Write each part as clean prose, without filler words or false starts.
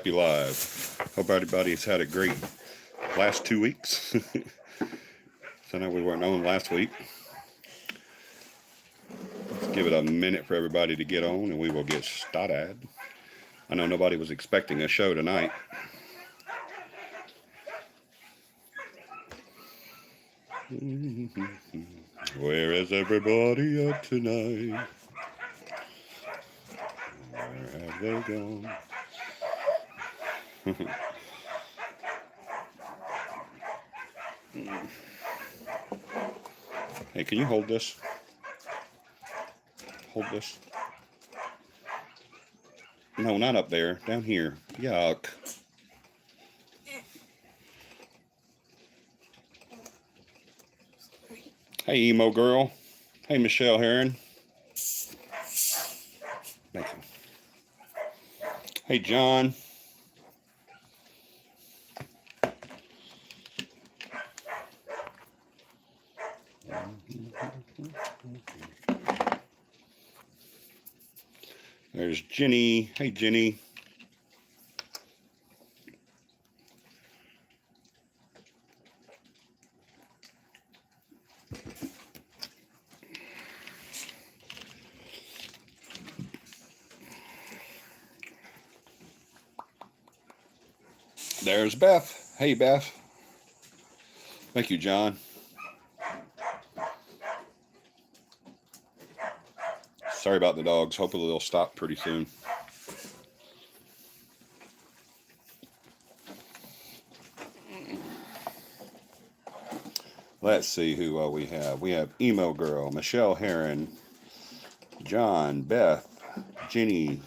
Be live. Hope everybody's had a great last 2 weeks. So I know we weren't on last week. Let's give it a minute for everybody to get on and we will get started. I know nobody was expecting a show tonight. Where is everybody at tonight? Where have they gone? Hey, can you hold this? Hold this. No, not up there. Down here. Yuck. Hey, emo girl. Hey, Michelle Heron. Thank you. Hey, John. There's Jenny. Hey, Jenny. There's Beth. Hey, Beth. Thank you, John. Sorry about the dogs. Hopefully they'll stop pretty soon. Let's see who we have. We have Emo Girl, Michelle Heron, John, Beth, Jenny.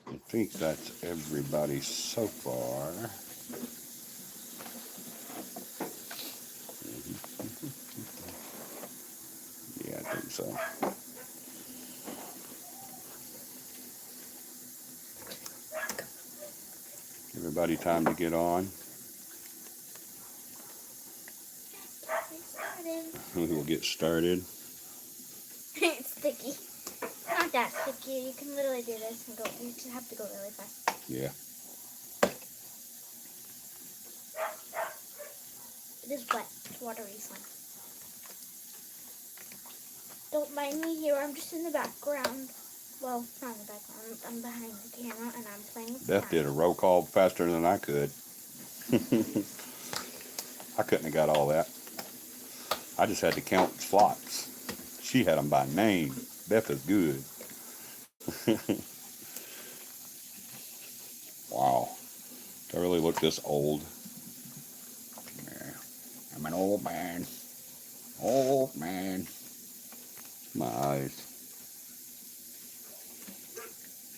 I think that's everybody so far. Yeah, I think so. Everybody time to get on. We will get started. It's sticky. Not that sticky. You can literally do this and go. You just have to go really fast. Yeah. It is wet. It's watery slime. Don't mind me here. I'm just in the background. Well, not in the background. I'm behind the camera and I'm playing with Beth did a roll call faster than I could. I couldn't have got all that. I just had to count slots. She had them by name. Beth is good. Wow. Do I really look this old? Yeah. I'm an old man. Old man. My eyes.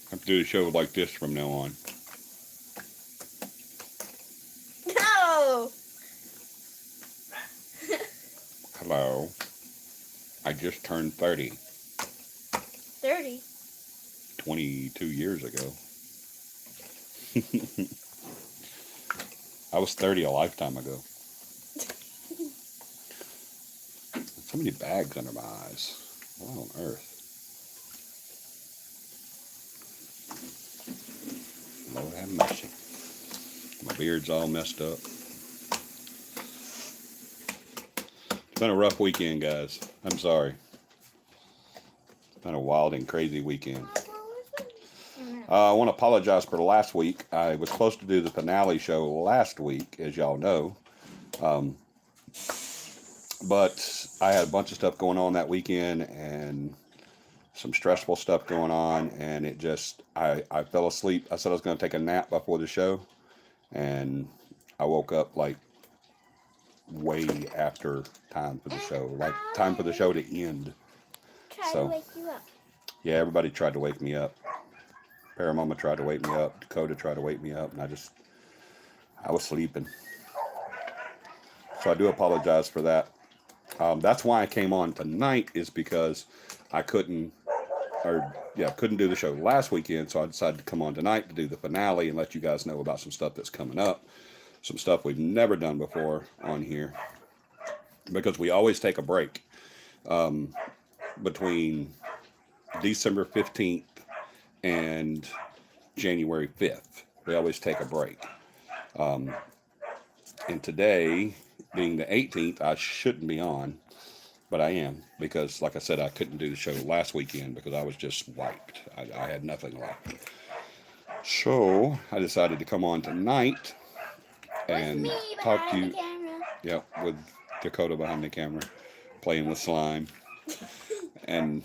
I have to do a show like this from now on. No! Hello. I just turned 30. 30? 22 years ago. I was 30 a lifetime ago. So many bags under my eyes. What on earth? Lord have mercy. My beard's all messed up. It's been a rough weekend, guys. I'm sorry. It's been a wild and crazy weekend. I want to apologize for last week. I was supposed to do the finale show last week, as y'all know. But I had a bunch of stuff going on that weekend and some stressful stuff going on. And it just, I fell asleep. I said I was going to take a nap before the show. And I woke up like way after time for the show. Like time for the show to end. Try to wake you up. Yeah, everybody tried to wake me up. Paramama tried to wake me up. Dakota tried to wake me up. And I was sleeping. So I do apologize for that. That's why I came on tonight, is because I couldn't do the show last weekend. So I decided to come on tonight to do the finale and let you guys know about some stuff that's coming up. Some stuff we've never done before on here. Because we always take a break between December 15th and January 5th. We always take a break. And today, being the 18th, I shouldn't be on, but I am because, like I said, I couldn't do the show last weekend because I was just wiped. I had nothing left. So I decided to come on tonight and me talk to behind you. the camera. Yeah, with Dakota behind the camera, playing with slime, and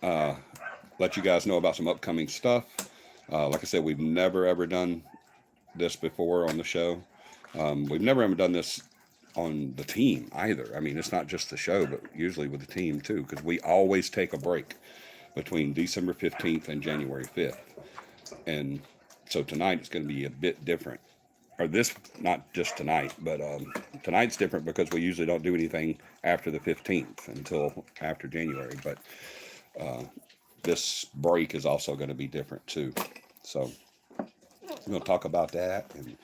let you guys know about some upcoming stuff. Like I said, we've never ever done this before on the show. We've never ever done this on the team either. I mean, it's not just the show, but usually with the team too, because we always take a break between December 15th and January 5th. And so tonight it's going to be a bit different. Or this, not just tonight, but tonight's different because we usually don't do anything after the 15th until after January. But this break is also going to be different too. So we're going to talk about that. And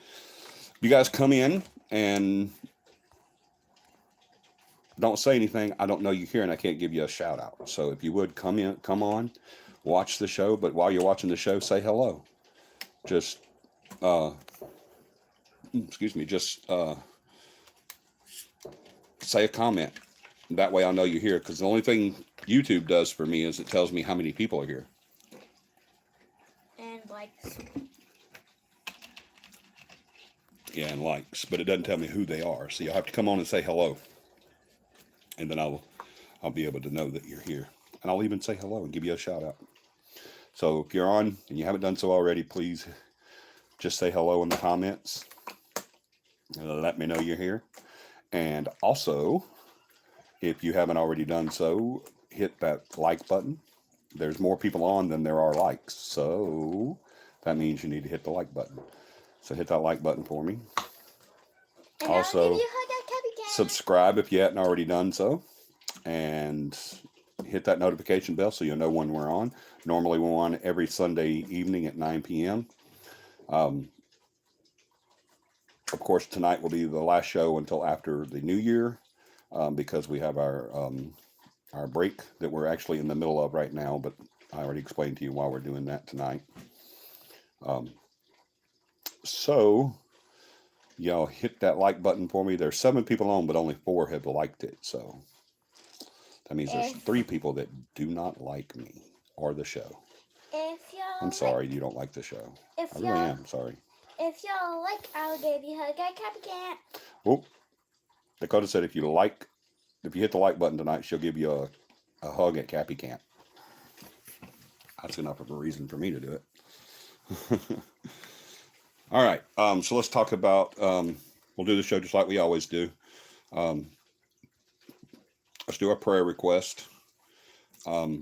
you guys come in and don't say anything. I don't know you here and I can't give you a shout out. So if you would come on, watch the show. But while you're watching the show, say hello. Just, say a comment. That way I'll know you're here. Because the only thing YouTube does for me is it tells me how many people are here. And likes. Yeah, and likes. But it doesn't tell me who they are. So you'll have to come on and say hello. And then I'll be able to know that you're here. And I'll even say hello and give you a shout out. So if you're on and you haven't done so already, please just say hello in the comments. And let me know you're here. And also, if you haven't already done so, hit that like button. There's more people on than there are likes. So that means you need to hit the like button. So hit that like button for me. And Also, subscribe if you hadn't already done so. And hit that notification bell so you'll know when we're on. Normally we're on every Sunday evening at 9 p.m. Of course, tonight will be the last show until after the new year because we have our break that we're actually in the middle of right now, but I already explained to you why we're doing that tonight. So, y'all hit that like button for me. There's 7 people on, but only 4 have liked it, so that means there's 3 people that do not like me or the show. I'm sorry you don't like the show. I really am sorry. If y'all like, I'll give you a hug at CAPI Camp. Oh, Dakota said if you hit the like button tonight, she'll give you a hug at CAPI Camp. That's enough of a reason for me to do it. All right, so let's talk about, we'll do the show just like we always do. Let's do our prayer request. I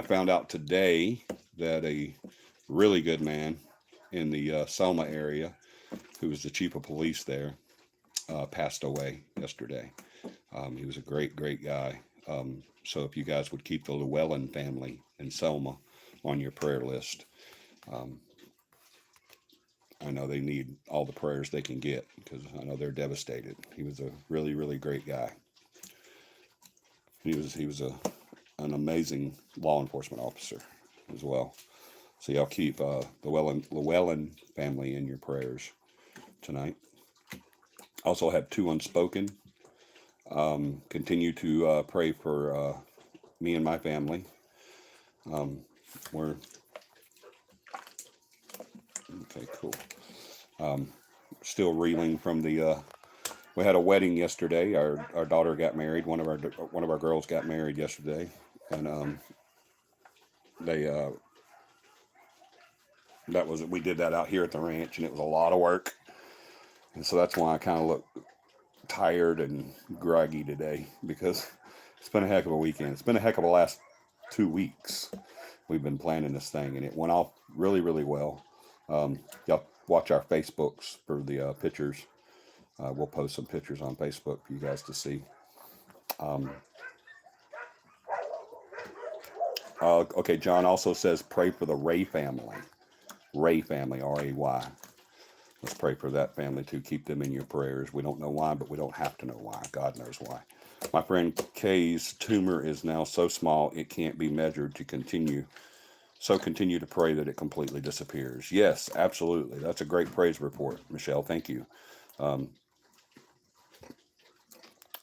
found out today that a really good man in the Selma area, who was the chief of police there, passed away yesterday. He was a great, great guy. So if you guys would keep the Llewellyn family in Selma on your prayer list, I know they need all the prayers they can get because I know they're devastated. He was a really, really great guy. He was an amazing law enforcement officer as well. So y'all keep the Llewellyn family in your prayers tonight. Also have 2 unspoken. Continue to pray for me and my family. We're okay, cool. Still reeling from the. We had a wedding yesterday. Our daughter got married. One of our girls got married yesterday, and we did that out here at the ranch, and it was a lot of work, and so that's why I kind of look tired and groggy today because it's been a heck of a weekend. It's been a heck of a last 2 weeks. We've been planning this thing, and it went off really, really well. Y'all watch our Facebooks for the pictures. We'll post some pictures on Facebook for you guys to see. Okay, John also says pray for the Ray family. Ray family, R-A-Y. Let's pray for that family too. Keep them in your prayers. We don't know why, but we don't have to know why. God knows why. My friend Kay's tumor is now so small it can't be measured to continue So continue to pray that it completely disappears. Yes, absolutely. That's a great praise report, Michelle. Thank you. I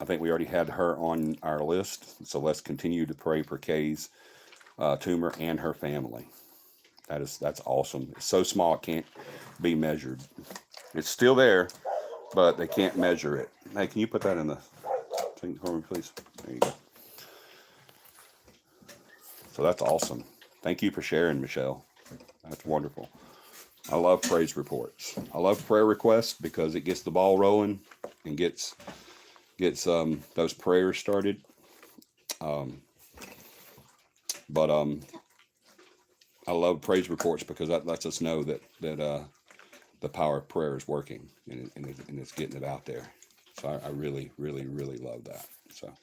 think we already had her on our list, so let's continue to pray for Kay's tumor and her family. That's awesome. It's so small it can't be measured. It's still there, but they can't measure it. Hey, can you put that in the thing for me, please? There you go. So that's awesome. Thank you for sharing, Michelle. That's wonderful. I love praise reports. I love prayer requests because it gets the ball rolling and gets those prayers started. But I love praise reports because that lets us know that the power of prayer is working and it's getting it out there. So I really, really, really love that. So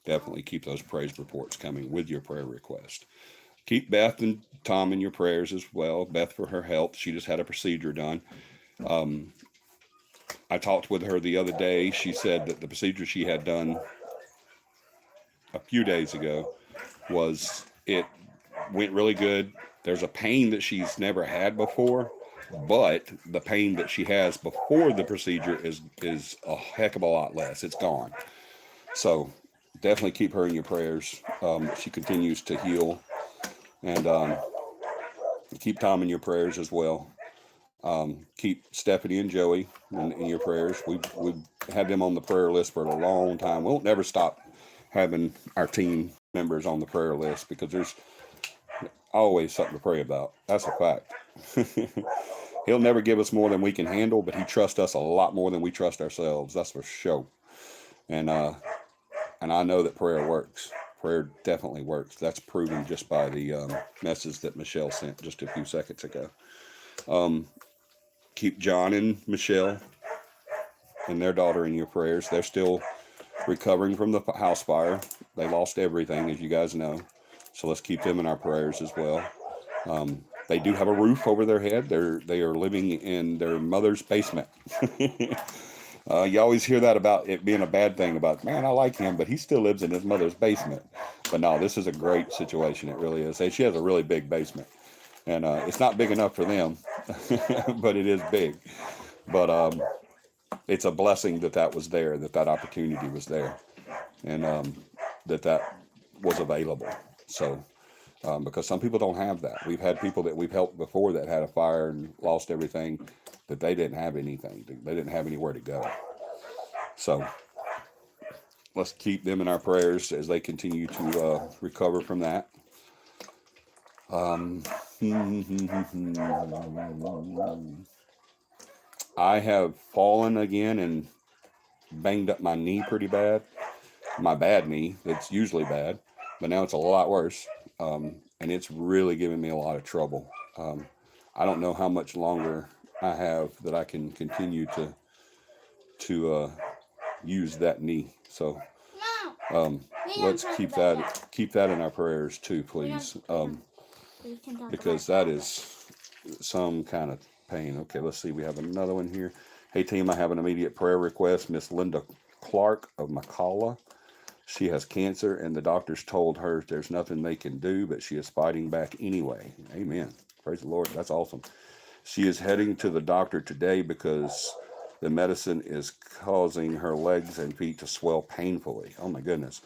definitely keep those praise reports coming with your prayer request. Keep Beth and Tom in your prayers as well. Beth for her health. She just had a procedure done. I talked with her the other day. She said that the procedure she had done a few days ago it went really good. There's a pain that she's never had before, but the pain that she has before the procedure is a heck of a lot less. It's gone. So definitely keep her in your prayers. She continues to heal, and keep Tom in your prayers as well. Keep Stephanie and Joey in your prayers. We've had them on the prayer list for a long time. We'll never stop having our team members on the prayer list because there's always something to pray about. That's a fact. He'll never give us more than we can handle, but he trusts us a lot more than we trust ourselves. That's for sure. And I know that prayer works. Prayer definitely works. That's proven just by the message that Michelle sent just a few seconds ago. Keep John and Michelle and their daughter in your prayers. They're still recovering from the house fire. They lost everything, as you guys know. So let's keep them in our prayers as well. They do have a roof over their head. They are living in their mother's basement. You always hear that about it being a bad thing about, man, I like him, but he still lives in his mother's basement. But no, this is a great situation. It really is. She has a really big basement. And it's not big enough for them, but it is big. But it's a blessing that was there, that opportunity was there, and that was available. So because some people don't have that. We've had people that we've helped before that had a fire and lost everything, that they didn't have anything. They didn't have anywhere to go. So let's keep them in our prayers as they continue to recover from that. I have fallen again and banged up my knee pretty bad. My bad knee. It's usually bad, but now it's a lot worse. And it's really giving me a lot of trouble. I don't know how much longer I have that I can continue to use that knee. So let's keep that in our prayers too, please, because that is some kind of pain. Okay, let's see. We have another one here. Hey team, I have an immediate prayer request. Miss Linda Clark of McCalla. She has cancer, and the doctors told her there's nothing they can do, but she is fighting back anyway. Amen. Praise the Lord. That's awesome. She is heading to the doctor today because the medicine is causing her legs and feet to swell painfully. Oh my goodness.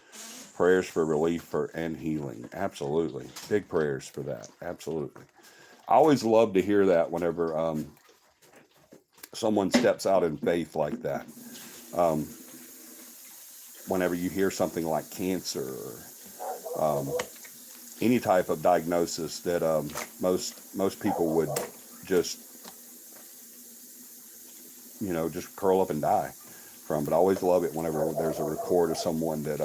Prayers for relief and healing. Absolutely. Big prayers for that. Absolutely. I always love to hear that whenever someone steps out in faith like that. Whenever you hear something like cancer or any type of diagnosis that most people would just just curl up and die from. But I always love it whenever there's a report of someone that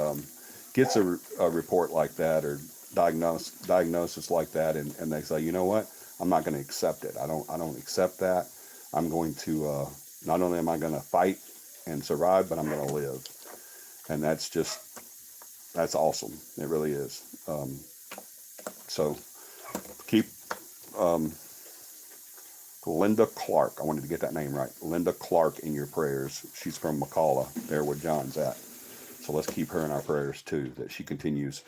gets a report like that or diagnosis like that, and they say, you know what, I'm not going to accept it. I don't accept that. I'm going to not only am I going to fight and survive, but I'm going to live. And that's awesome. It really is. So keep Linda Clark. I wanted to get that name right. Linda Clark in your prayers. She's from McCalla, there where John's at. So let's keep her in our prayers too, that she continues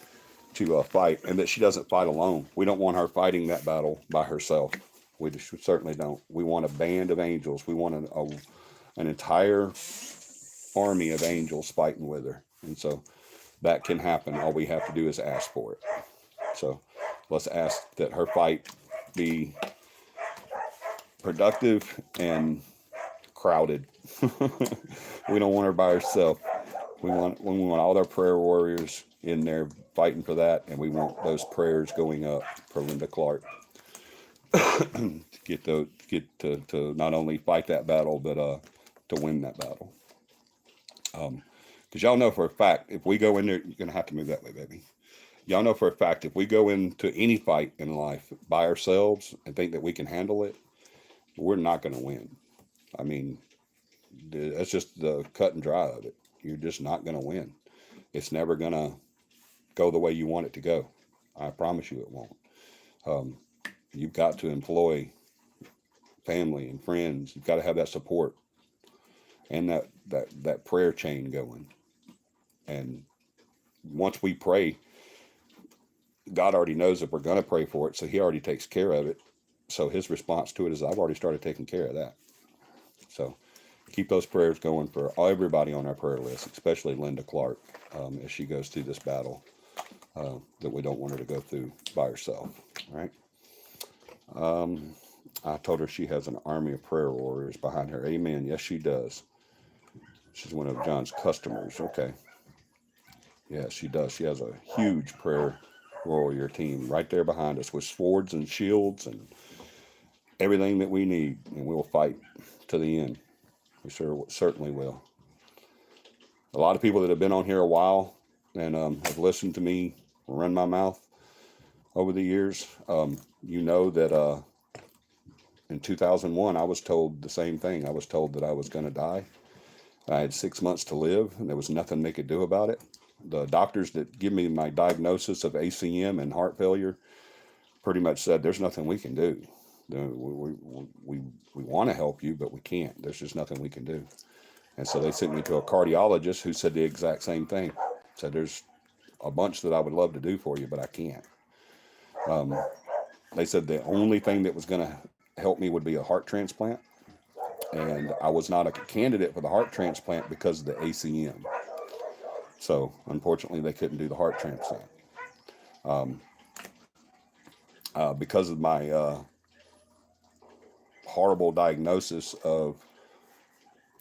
to fight, and that she doesn't fight alone. We don't want her fighting that battle by herself. We certainly don't. We want a band of angels. We want an entire army of angels fighting with her. And so that can happen. All we have to do is ask for it. So let's ask that her fight be productive and crowded. We don't want her by herself. We want all our prayer warriors in there fighting for that, and we want those prayers going up for Linda Clark to to not only fight that battle, but to win that battle. Because y'all know for a fact, if we go in there, you're gonna have to move that way, baby. Y'all know for a fact, if we go into any fight in life by ourselves and think that we can handle it, we're not gonna win. I mean, that's just the cut and dry of it. You're just not gonna win. It's never gonna go the way you want it to go. I promise you it won't. You've got to employ family and friends. You've got to have that support and that prayer chain going. And once we pray, God already knows that we're going to pray for it, so he already takes care of it. So his response to it is, I've already started taking care of that. So keep those prayers going for everybody on our prayer list, especially Linda Clark, as she goes through this battle that we don't want her to go through by herself. All right. I told her she has an army of prayer warriors behind her. Amen. Yes, she does. She's one of John's customers. Okay. Yeah, she does. She has a huge prayer warrior team right there behind us with swords and shields and everything that we need. And we'll fight to the end. We certainly will. A lot of people that have been on here a while and have listened to me run my mouth over the years, you know that in 2001, I was told the same thing. I was told that I was going to die. I had 6 months to live, and there was nothing they could do about it. The doctors that give me my diagnosis of ACM and heart failure pretty much said, there's nothing we can do. We want to help you, but we can't. There's just nothing we can do. And so they sent me to a cardiologist who said the exact same thing. Said, there's a bunch that I would love to do for you, but I can't. They said the only thing that was going to help me would be a heart transplant. And I was not a candidate for the heart transplant because of the ACM. So unfortunately, they couldn't do the heart transplant. Because of my horrible diagnosis of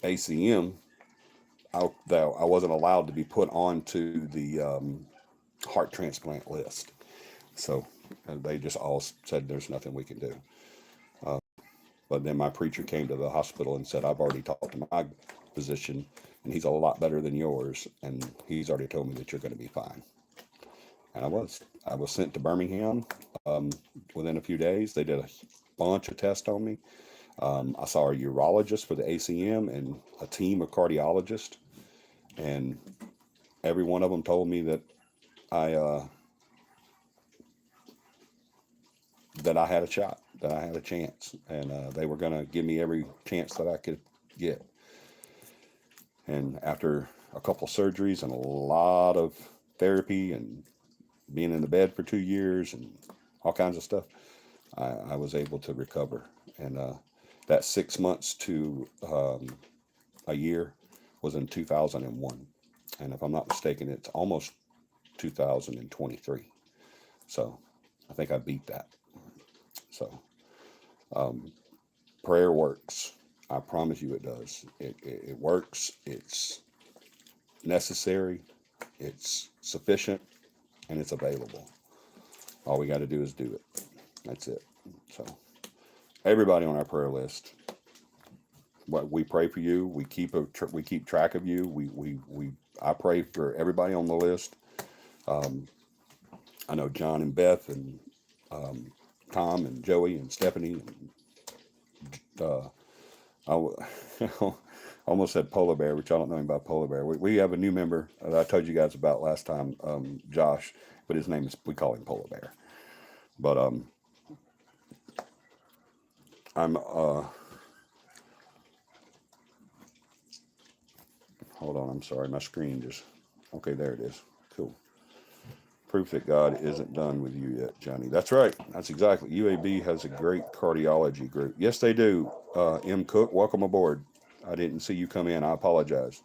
ACM, I wasn't allowed to be put onto the heart transplant list. So they just all said there's nothing we can do. But then my preacher came to the hospital and said, I've already talked to my physician, and he's a lot better than yours, and he's already told me that you're going to be fine. And I was sent to Birmingham within a few days. They did a bunch of tests on me. I saw a urologist for the ACM and a team of cardiologists, and every one of them told me that I had a shot, that I had a chance, and they were going to give me every chance that I could get. And after a couple surgeries and a lot of therapy and being in the bed for 2 years and all kinds of stuff, I was able to recover. And that 6 months to a year was in 2001. And if I'm not mistaken, it's almost 2023. So I think I beat that. So prayer works. I promise you it does. It works. It's necessary. It's sufficient. And it's available. All we got to do is do it. That's it. So everybody on our prayer list, what we pray for you. We keep track of you. I pray for everybody on the list. I know John and Beth and Tom and Joey and Stephanie. And, I almost said Polar Bear, which I don't know anything about Polar Bear. We have a new member that I told you guys about last time, Josh, but his name is, we call him Polar Bear. But I'm hold on, I'm sorry, my screen just, okay, there it is. Cool. Proof that God isn't done with you yet, Johnny. That's right. That's exactly. UAB has a great cardiology group. Yes, they do. M. Cook, welcome aboard. I didn't see you come in. I apologize.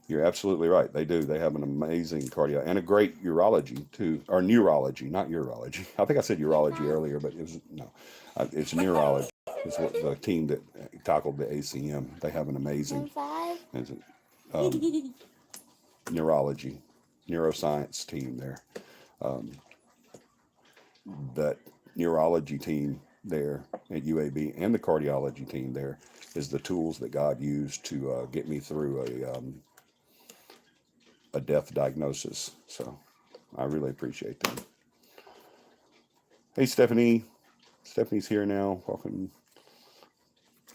You're absolutely right. They do. They have an amazing cardio and a great urology too, or neurology, not urology. I think I said urology earlier, but it was no. It's neurology. It's what the team that tackled the ACM. They have an amazing neurology, neuroscience team there. That neurology team there at UAB and the cardiology team there is the tools that God used to get me through a death diagnosis. So I really appreciate them. Hey, Stephanie. Stephanie's here now. Welcome.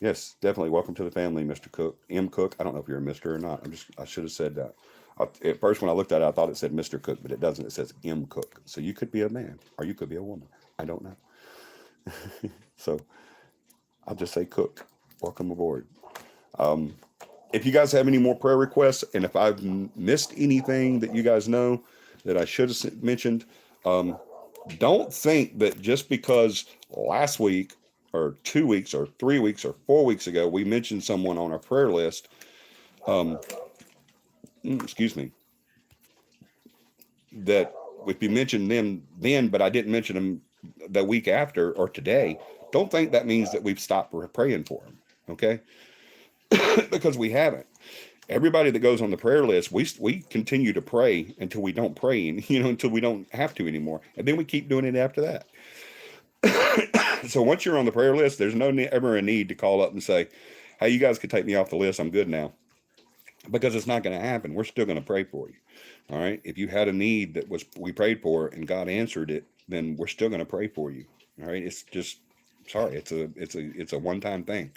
Yes, definitely. Welcome to the family, Mr. Cook. M. Cook. I don't know if you're a Mr. or not. I should have said that. At first, when I looked at it, I thought it said Mr. Cook, but it doesn't. It says M. Cook. So you could be a man or you could be a woman. I don't know. So I'll just say Cook. Welcome aboard. If you guys have any more prayer requests, and if I've missed anything that you guys know that I should have mentioned, don't think that just because last week or 2 weeks or 3 weeks or 4 weeks ago we mentioned someone on our prayer list, excuse me, that if you mentioned them then, but I didn't mention them the week after or today, don't think that means that we've stopped praying for them, okay? Because we haven't. Everybody that goes on the prayer list, we continue to pray until we don't pray, until we don't have to anymore, and then we keep doing it after that. So once you're on the prayer list, there's ever a need to call up and say, "Hey, you guys could take me off the list. I'm good now," because it's not going to happen. We're still going to pray for you. All right. If you had a need that we prayed for and God answered it, then we're still going to pray for you. All right. It's just sorry. It's a one-time thing.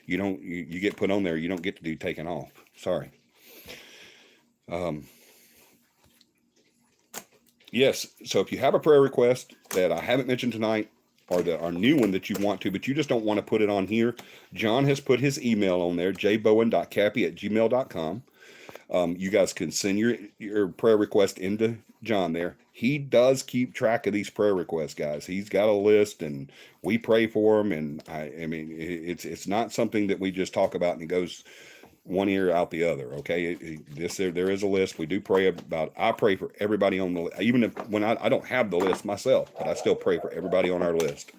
You get put on there. You don't get to do taken off. Sorry. Yes. So if you have a prayer request that I haven't mentioned tonight, or our new one that you want to, but you just don't want to put it on here, John has put his email on there, jbowen.cappy@gmail.com. You guys can send your prayer request into John there. He does keep track of these prayer requests, guys. He's got a list, and we pray for them. And I mean, it's not something that we just talk about and it goes one ear out the other. Okay, there is a list. We do pray about. I pray for everybody on the list, even when I don't have the list myself, but I still pray for everybody on our list.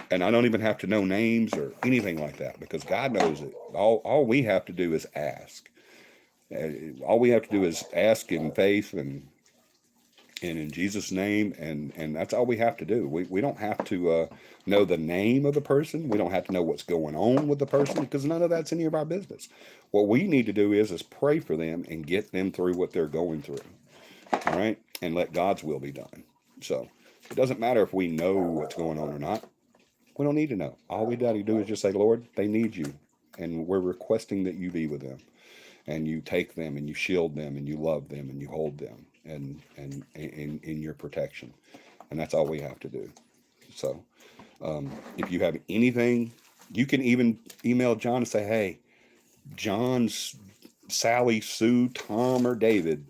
And I don't even have to know names or anything like that because God knows it. All we have to do is ask. All we have to do is ask in faith and in Jesus' name, and that's all we have to do. We don't have to know the name of the person. We don't have to know what's going on with the person because none of that's any of our business. What we need to do is pray for them and get them through what they're going through. All right, and let God's will be done. So it doesn't matter if we know what's going on or not. We don't need to know. All we got to do is just say, Lord, they need you, and we're requesting that you be with them. And you take them and you shield them and you love them and you hold them and in your protection. And that's all we have to do. So if you have anything, you can even email John and say, hey, John, Sally, Sue, Tom, or David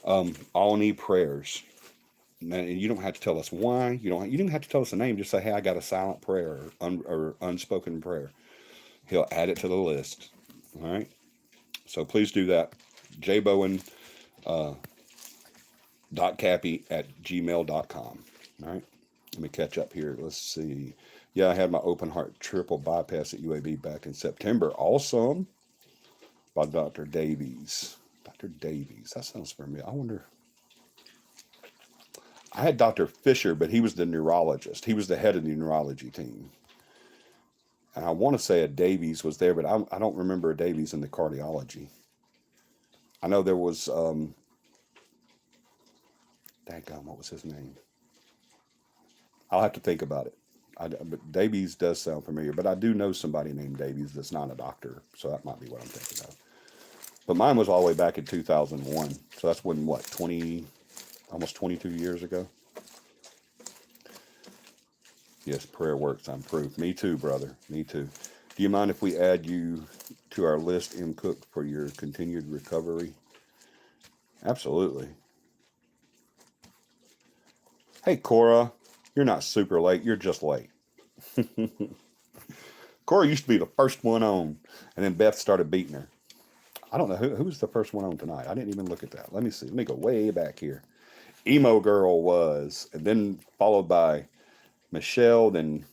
all need prayers. And you don't have to tell us why. You don't even have to tell us a name. Just say, hey, I got a silent prayer or unspoken prayer. He'll add it to the list. All right. So please do that. jbowen.cappy@gmail.com. All right. Let me catch up here. Let's see. Yeah, I had my open heart triple bypass at UAB back in September. Awesome. By Dr. Davies. Dr. Davies. That sounds familiar. I wonder. I had Dr. Fisher, but he was the neurologist. He was the head of the neurology team. And I want to say a Davies was there, but I don't remember a Davies in the cardiology. I know there was, dadgum, what was his name? I'll have to think about it. But Davies does sound familiar, but I do know somebody named Davies that's not a doctor, so that might be what I'm thinking of. But mine was all the way back in 2001, so that's when, almost 22 years ago? Yes, prayer works, I'm proof. Me too, brother, me too. Do you mind if we add you to our list, M. Cook, for your continued recovery? Absolutely. Hey, Cora, you're not super late. You're just late. Cora used to be the first one on, and then Beth started beating her. I don't know who was the first one on tonight. I didn't even look at that. Let me see. Let me go way back here. Emo Girl was, and then followed by Michelle, then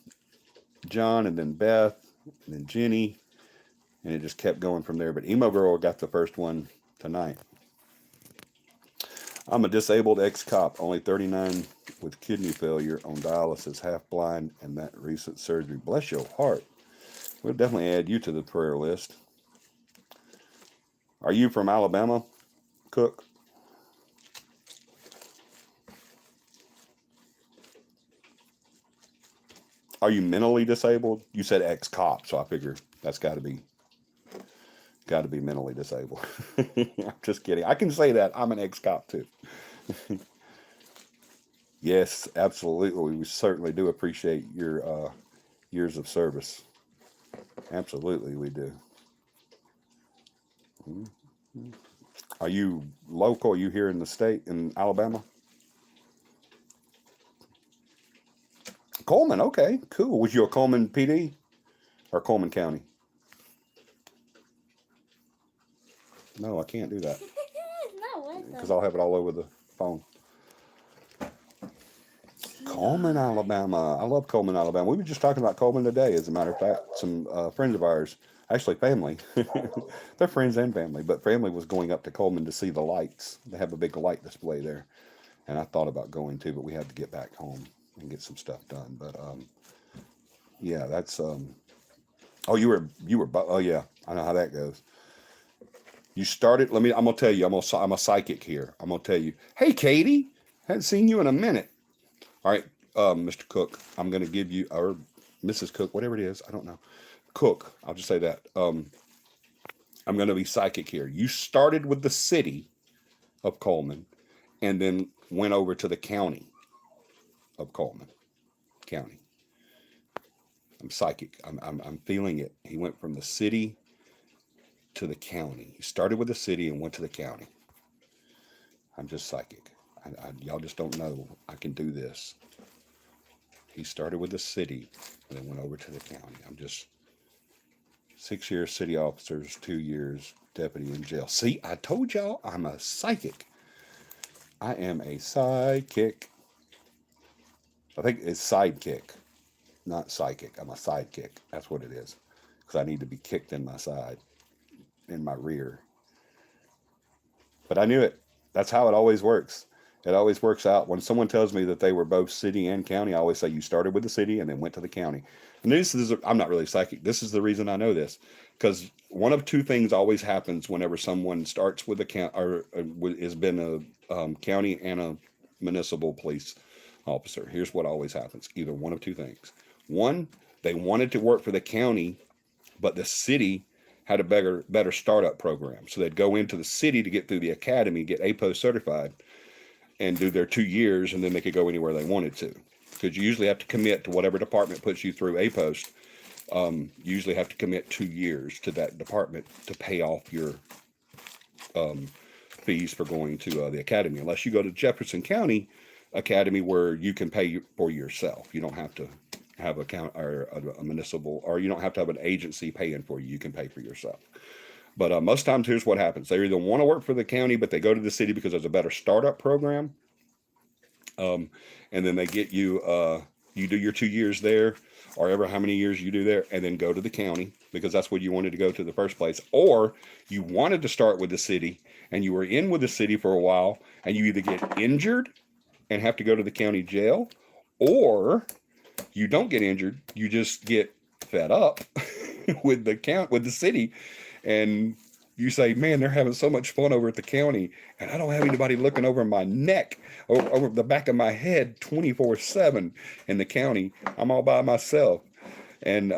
John, and then Beth, and then Jenny, and it just kept going from there. But Emo Girl got the first one tonight. I'm a disabled ex-cop, only 39, with kidney failure, on dialysis, half blind, and that recent surgery. Bless your heart. We'll definitely add you to the prayer list. Are you from Alabama, Cook? Are you mentally disabled? You said ex-cop, so I figure that's got to be mentally disabled. I'm just kidding. I can say that. I'm an ex-cop too. Yes, absolutely. We certainly do appreciate your years of service. Absolutely, we do. Are you local? Are you here in the state, in Alabama? Coleman, okay, cool. Was you a Coleman PD or Coleman County? No, I can't do that because I'll have it all over the phone. Coleman, Alabama. I love Coleman, Alabama. We were just talking about Coleman today, as a matter of fact. Some friends of ours, actually family, they're friends and family, but family was going up to Coleman to see the lights. They have a big light display there, and I thought about going too, but we had to get back home and get some stuff done. But yeah, that's oh, you were oh yeah, I know how that goes. You started. I'm gonna tell you. I'm a psychic here. I'm gonna tell you. Hey, Katie, hadn't seen you in a minute. All right, Mr. Cook, I'm going to give you, or Mrs. Cook, whatever it is, I don't know. Cook, I'll just say that. I'm going to be psychic here. You started with the city of Coleman and then went over to the county of Coleman County. I'm psychic. I'm feeling it. He went from the city to the county. He started with the city and went to the county. I'm just psychic. Y'all just don't know I can do this. He started with the city and then went over to the county. I'm just 6 years city officers, 2 years deputy in jail. See, I told y'all I'm a psychic. I am a sidekick. I think it's sidekick, not psychic. I'm a sidekick. That's what it is. Because I need to be kicked in my side, in my rear. But I knew it. That's how it always works. It always works out. When someone tells me that they were both city and county, I always say you started with the city and then went to the county. And this is, I'm not really psychic. This is the reason I know this. Because one of two things always happens whenever someone starts with a county or has been a county and a municipal police officer. Here's what always happens. Either one of two things. One, they wanted to work for the county, but the city had a better startup program. So they'd go into the city to get through the academy, get APOS certified, and do their 2 years, and then they could go anywhere they wanted to. Because you usually have to commit to whatever department puts you through APOS. You usually have to commit 2 years to that department to pay off your fees for going to the academy. Unless you go to Jefferson County Academy, where you can pay for yourself. You don't have to have a municipal, or you don't have to have an agency paying for you. You can pay for yourself. But most times, here's what happens. They either want to work for the county, but they go to the city because there's a better startup program. And then they get you, you do your 2 years there, or ever how many years you do there, and then go to the county because that's what you wanted to go to the first place. Or you wanted to start with the city, and you were in with the city for a while, and you either get injured and have to go to the county jail, or you don't get injured, you just get fed up with the city, and you say, man, they're having so much fun over at the county, and I don't have anybody looking over my neck, over the back of my head 24/7 in the county. I'm all by myself. And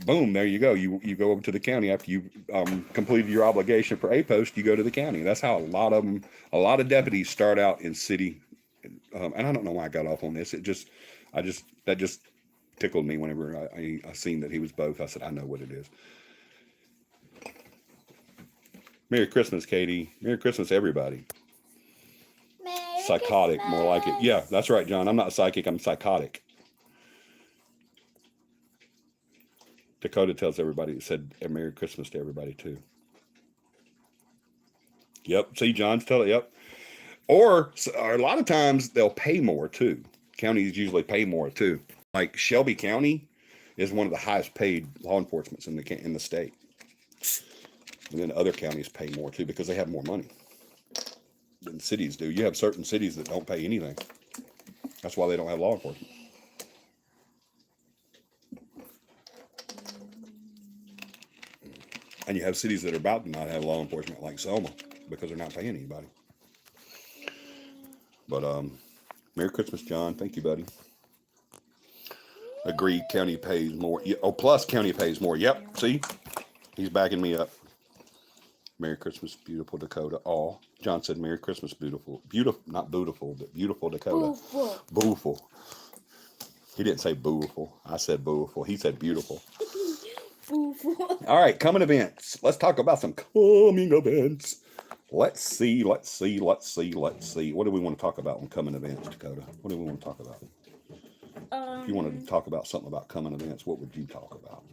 boom, there you go. You go over to the county after you completed your obligation for APOS. You go to the county. That's how a lot of deputies start out in city. And I don't know why I got off on this. That just tickled me whenever I seen that he was both. I said, I know what it is. Merry Christmas, Katie. Merry Christmas, everybody. Merry psychotic, more like it. Yeah, that's right, John. I'm not psychic. I'm psychotic. Dakota tells everybody, it said Merry Christmas to everybody too. Yep. See, John's telling, yep. Or a lot of times they'll pay more too. Counties usually pay more too. Like Shelby County is one of the highest paid law enforcement in the state. And then other counties pay more too because they have more money than cities do. You have certain cities that don't pay anything. That's why they don't have law enforcement. And you have cities that are about to not have law enforcement, like Selma, because they're not paying anybody. But Merry Christmas, John. Thank you, buddy. Agreed. County pays more. Oh, plus county pays more. Yep. See, he's backing me up. Merry Christmas, beautiful Dakota. Oh, John said, Merry Christmas, beautiful. Beautiful, not beautiful, but beautiful Dakota. Beautiful. He didn't say beautiful. I said beautiful. He said beautiful. All right, coming events. Let's talk about some coming events. Let's see. What do we want to talk about on coming events, Dakota? What do we want to talk about? If you wanted to talk about something about coming events, what would you talk about?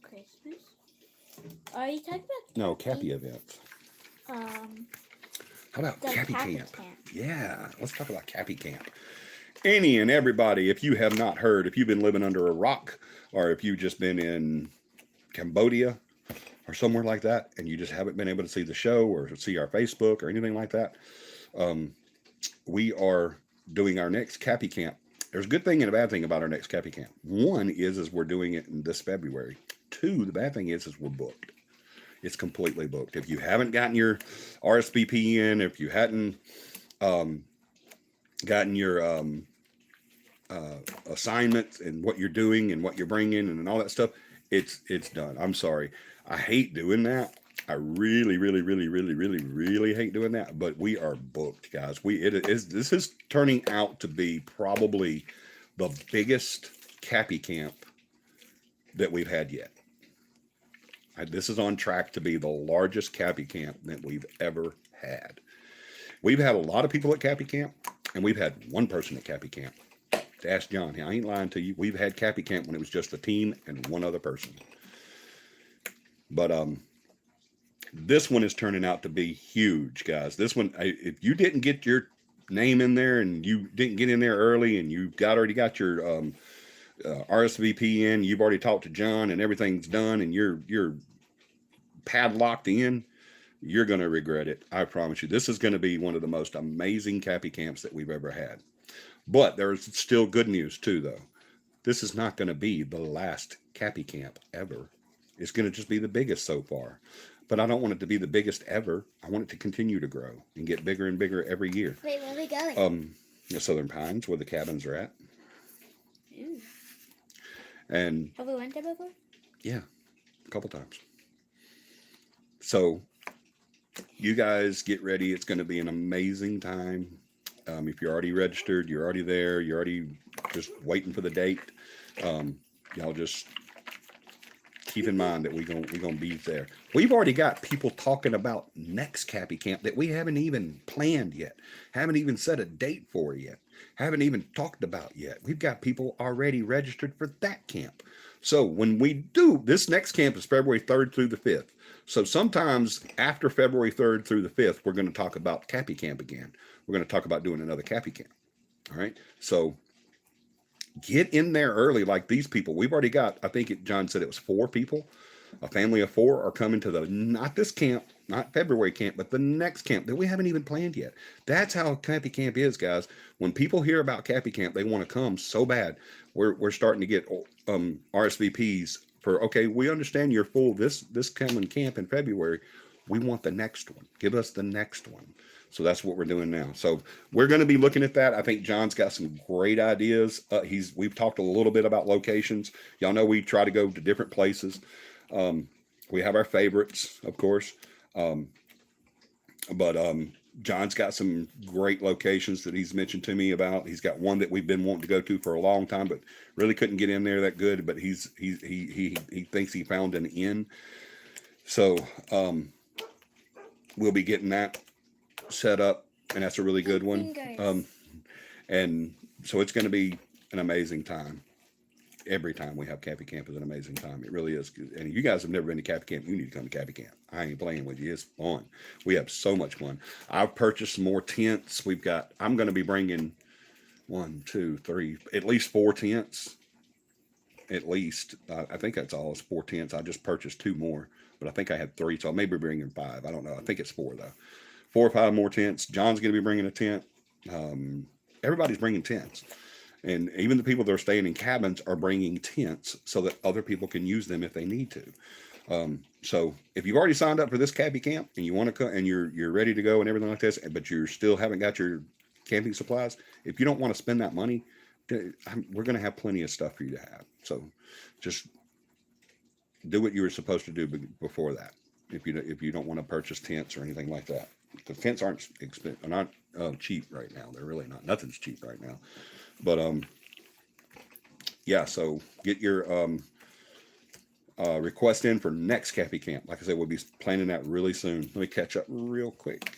Christmas. Are you talking about? No, CAPI events. How about CAPI camp? Yeah, let's talk about CAPI camp. Any and everybody, if you have not heard, if you've been living under a rock, or if you've just been in Cambodia or somewhere like that, and you just haven't been able to see the show or see our Facebook or anything like that, we are doing our next CAPI camp. There's a good thing and a bad thing about our next CAPI camp. One is we're doing it in this February. Two, the bad thing is we're booked. It's completely booked. If you haven't gotten your RSVP in, if you hadn't gotten your assignments and what you're doing and what you're bringing and all that stuff, it's done. I'm sorry. I hate doing that. I really hate doing that. But we are booked, guys. This is turning out to be probably the biggest CAPI camp that we've had yet. This is on track to be the largest CAPI camp that we've ever had. We've had a lot of people at CAPI camp, and we've had one person at CAPI camp. To ask John, I ain't lying to you. We've had CAPI camp when it was just a team and one other person. But this one is turning out to be huge, guys. This one, if you didn't get your name in there and you didn't get in there early and you already got your RSVP in, you've already talked to John and everything's done and you're padlocked in, you're going to regret it. I promise you. This is going to be one of the most amazing CAPI camps that we've ever had. But there's still good news too, though. This is not going to be the last CAPI camp ever. It's going to just be the biggest so far. But I don't want it to be the biggest ever. I want it to continue to grow and get bigger and bigger every year. Wait, where are we going? The Southern Pines, where the cabins are at. Ooh. And have we went there before? Yeah, a couple times. So you guys get ready. It's going to be an amazing time. If you're already registered, you're already there, you're already just waiting for the date. Y'all just keep in mind that we're gonna be there. We've already got people talking about next CAPI camp that we haven't even planned yet, haven't even set a date for yet, haven't even talked about yet. We've got people already registered for that camp. So when we do, this next camp is February 3rd through the 5th. So sometimes after February 3rd through the 5th, we're going to talk about CAPI camp again. We're going to talk about doing another CAPI camp. All right. So get in there early like these people. We've already got, I think John said it was 4 people. A family of 4 are coming to not this camp, not February camp, but the next camp that we haven't even planned yet. That's how CAPI camp is, guys. When people hear about CAPI camp, they want to come so bad. We're starting to get RSVPs for, okay, we understand you're full this coming camp in February. We want the next one. Give us the next one. So that's what we're doing now. So we're going to be looking at that. I think John's got some great ideas. We've talked a little bit about locations. Y'all know we try to go to different places. We have our favorites, of course. But John's got some great locations that he's mentioned to me about. He's got one that we've been wanting to go to for a long time, but really couldn't get in there that good. But he thinks he found an inn. So we'll be getting that set up and that's a really good one. Fingers. And so it's going to be an amazing time. Every time we have Cappy Camp is an amazing time. It really is. And if you guys have never been to Cappy Camp, you need to come to Cappy Camp. I ain't playing with you. It's fun. We have so much fun. I've purchased more tents. I'm going to be bringing 1, 2, 3, at least 4 tents. At least. I think that's all. It's 4 tents. I just purchased 2 more, but I think I had 3, so I may be bringing 5. I don't know. I think it's 4 though. 4 or 5 more tents. John's going to be bringing a tent. Everybody's bringing tents. And even the people that are staying in cabins are bringing tents so that other people can use them if they need to. So if you've already signed up for this Cappy Camp and you want to come and you're ready to go and everything like this, but you still haven't got your camping supplies, if you don't want to spend that money, we're going to have plenty of stuff for you to have. So just do what you were supposed to do before that. If you don't want to purchase tents or anything like that, because tents aren't expensive, not cheap right now. They're really not. Nothing's cheap right now. But yeah. So get your request in for next Cappy Camp. Like I said, we'll be planning that really soon. Let me catch up real quick.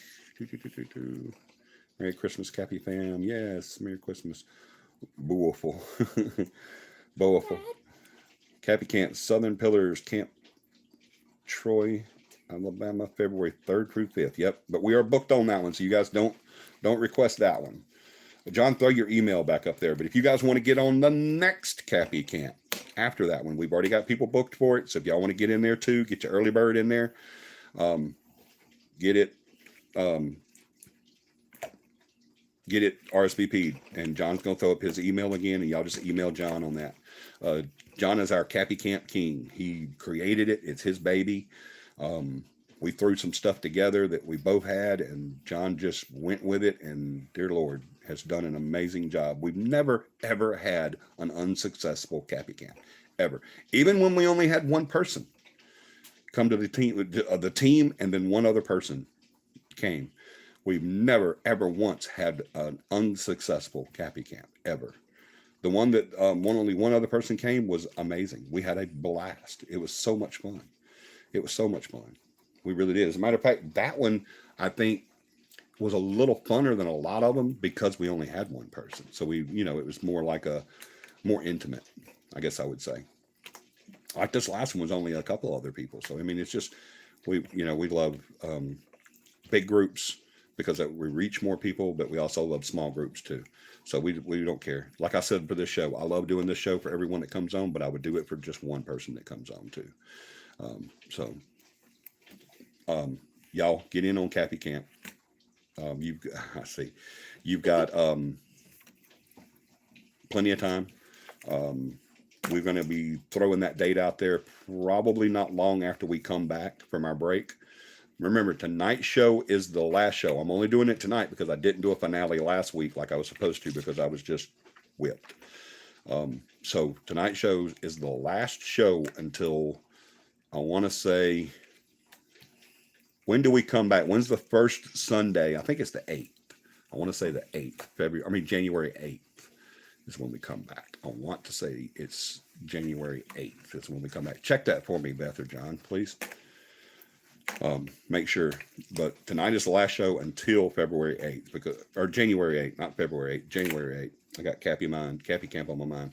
Merry Christmas, Cappy fam. Yes, Merry Christmas. Beautiful. Beautiful. Cappy Camp, Southern Pillars Camp, Troy, Alabama, February 3rd through 5th. Yep, but we are booked on that one, so you guys don't request that one. John, throw your email back up there. But if you guys want to get on the next Cappy Camp after that one, we've already got people booked for it. So if y'all want to get in there too, get your early bird in there. Get it RSVP'd, and John's gonna throw up his email again, and y'all just email John on that. John is our Cappy Camp king. He created it. It's his baby. We threw some stuff together that we both had, and John just went with it, and dear Lord has done an amazing job. We've never, ever had an unsuccessful Cappy Camp, ever. Even when we only had one person come to the team, and then one other person came. We've never, ever once had an unsuccessful Cappy Camp, ever. The one that only one other person came was amazing. We had a blast. It was so much fun. It was so much fun. We really did. As a matter of fact, that one, I think, was a little funner than a lot of them because we only had one person. So it was more like more intimate, I guess I would say. Like this last one was only a couple other people. So, I mean, it's just, we love big groups because we reach more people, but we also love small groups too. So we don't care. Like I said for this show, I love doing this show for everyone that comes on, but I would do it for just one person that comes on too. Y'all get in on Cappy Camp. You've got plenty of time. We're going to be throwing that date out there probably not long after we come back from our break. Remember, tonight's show is the last show. I'm only doing it tonight because I didn't do a finale last week like I was supposed to because I was just whipped. So tonight's show is the last show until, I want to say, when do we come back? When's the first Sunday? I think it's the 8th. I want to say the 8th, January 8th is when we come back. I want to say it's January 8th is when we come back. Check that for me, Beth or John, please. Make sure. But tonight is the last show until February 8th, or January 8th, not February 8th, January 8th. I got Cappy Camp on my mind.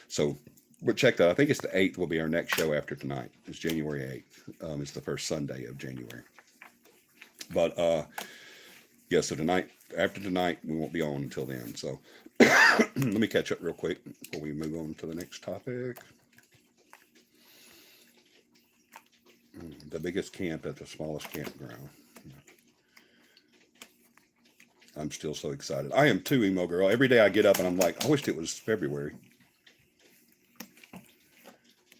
So, but check that. I think it's the 8th will be our next show after tonight. It's January 8th. It's the first Sunday of January. But, yeah, so after tonight, we won't be on until then. So let me catch up real quick before we move on to the next topic. The biggest camp at the smallest campground. I'm still so excited. I am too, Emo Girl. Every day I get up and I'm like, I wished it was February.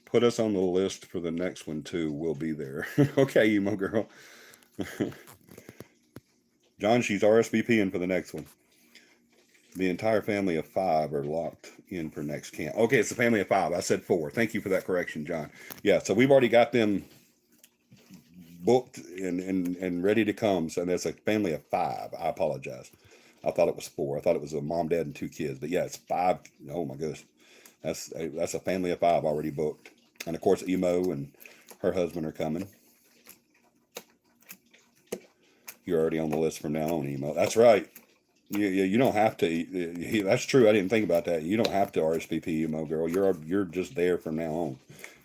Put us on the list for the next one too. We'll be there. Okay, Emo Girl. John, she's RSVPing for the next one. The entire family of 5 are locked in for next camp. Okay, it's a family of 5. I said 4. Thank you for that correction, John. Yeah, so we've already got them booked and ready to come. So that's a family of 5. I apologize. I thought it was 4. I thought it was a mom, dad, and 2 kids. But yeah, it's 5. Oh my goodness. That's a family of 5 already booked. And of course, Emo and her husband are coming. You're already on the list from now on, emo. That's right. You don't have to. That's true. I didn't think about that. You don't have to RSVP, emo girl. You're just there from now on.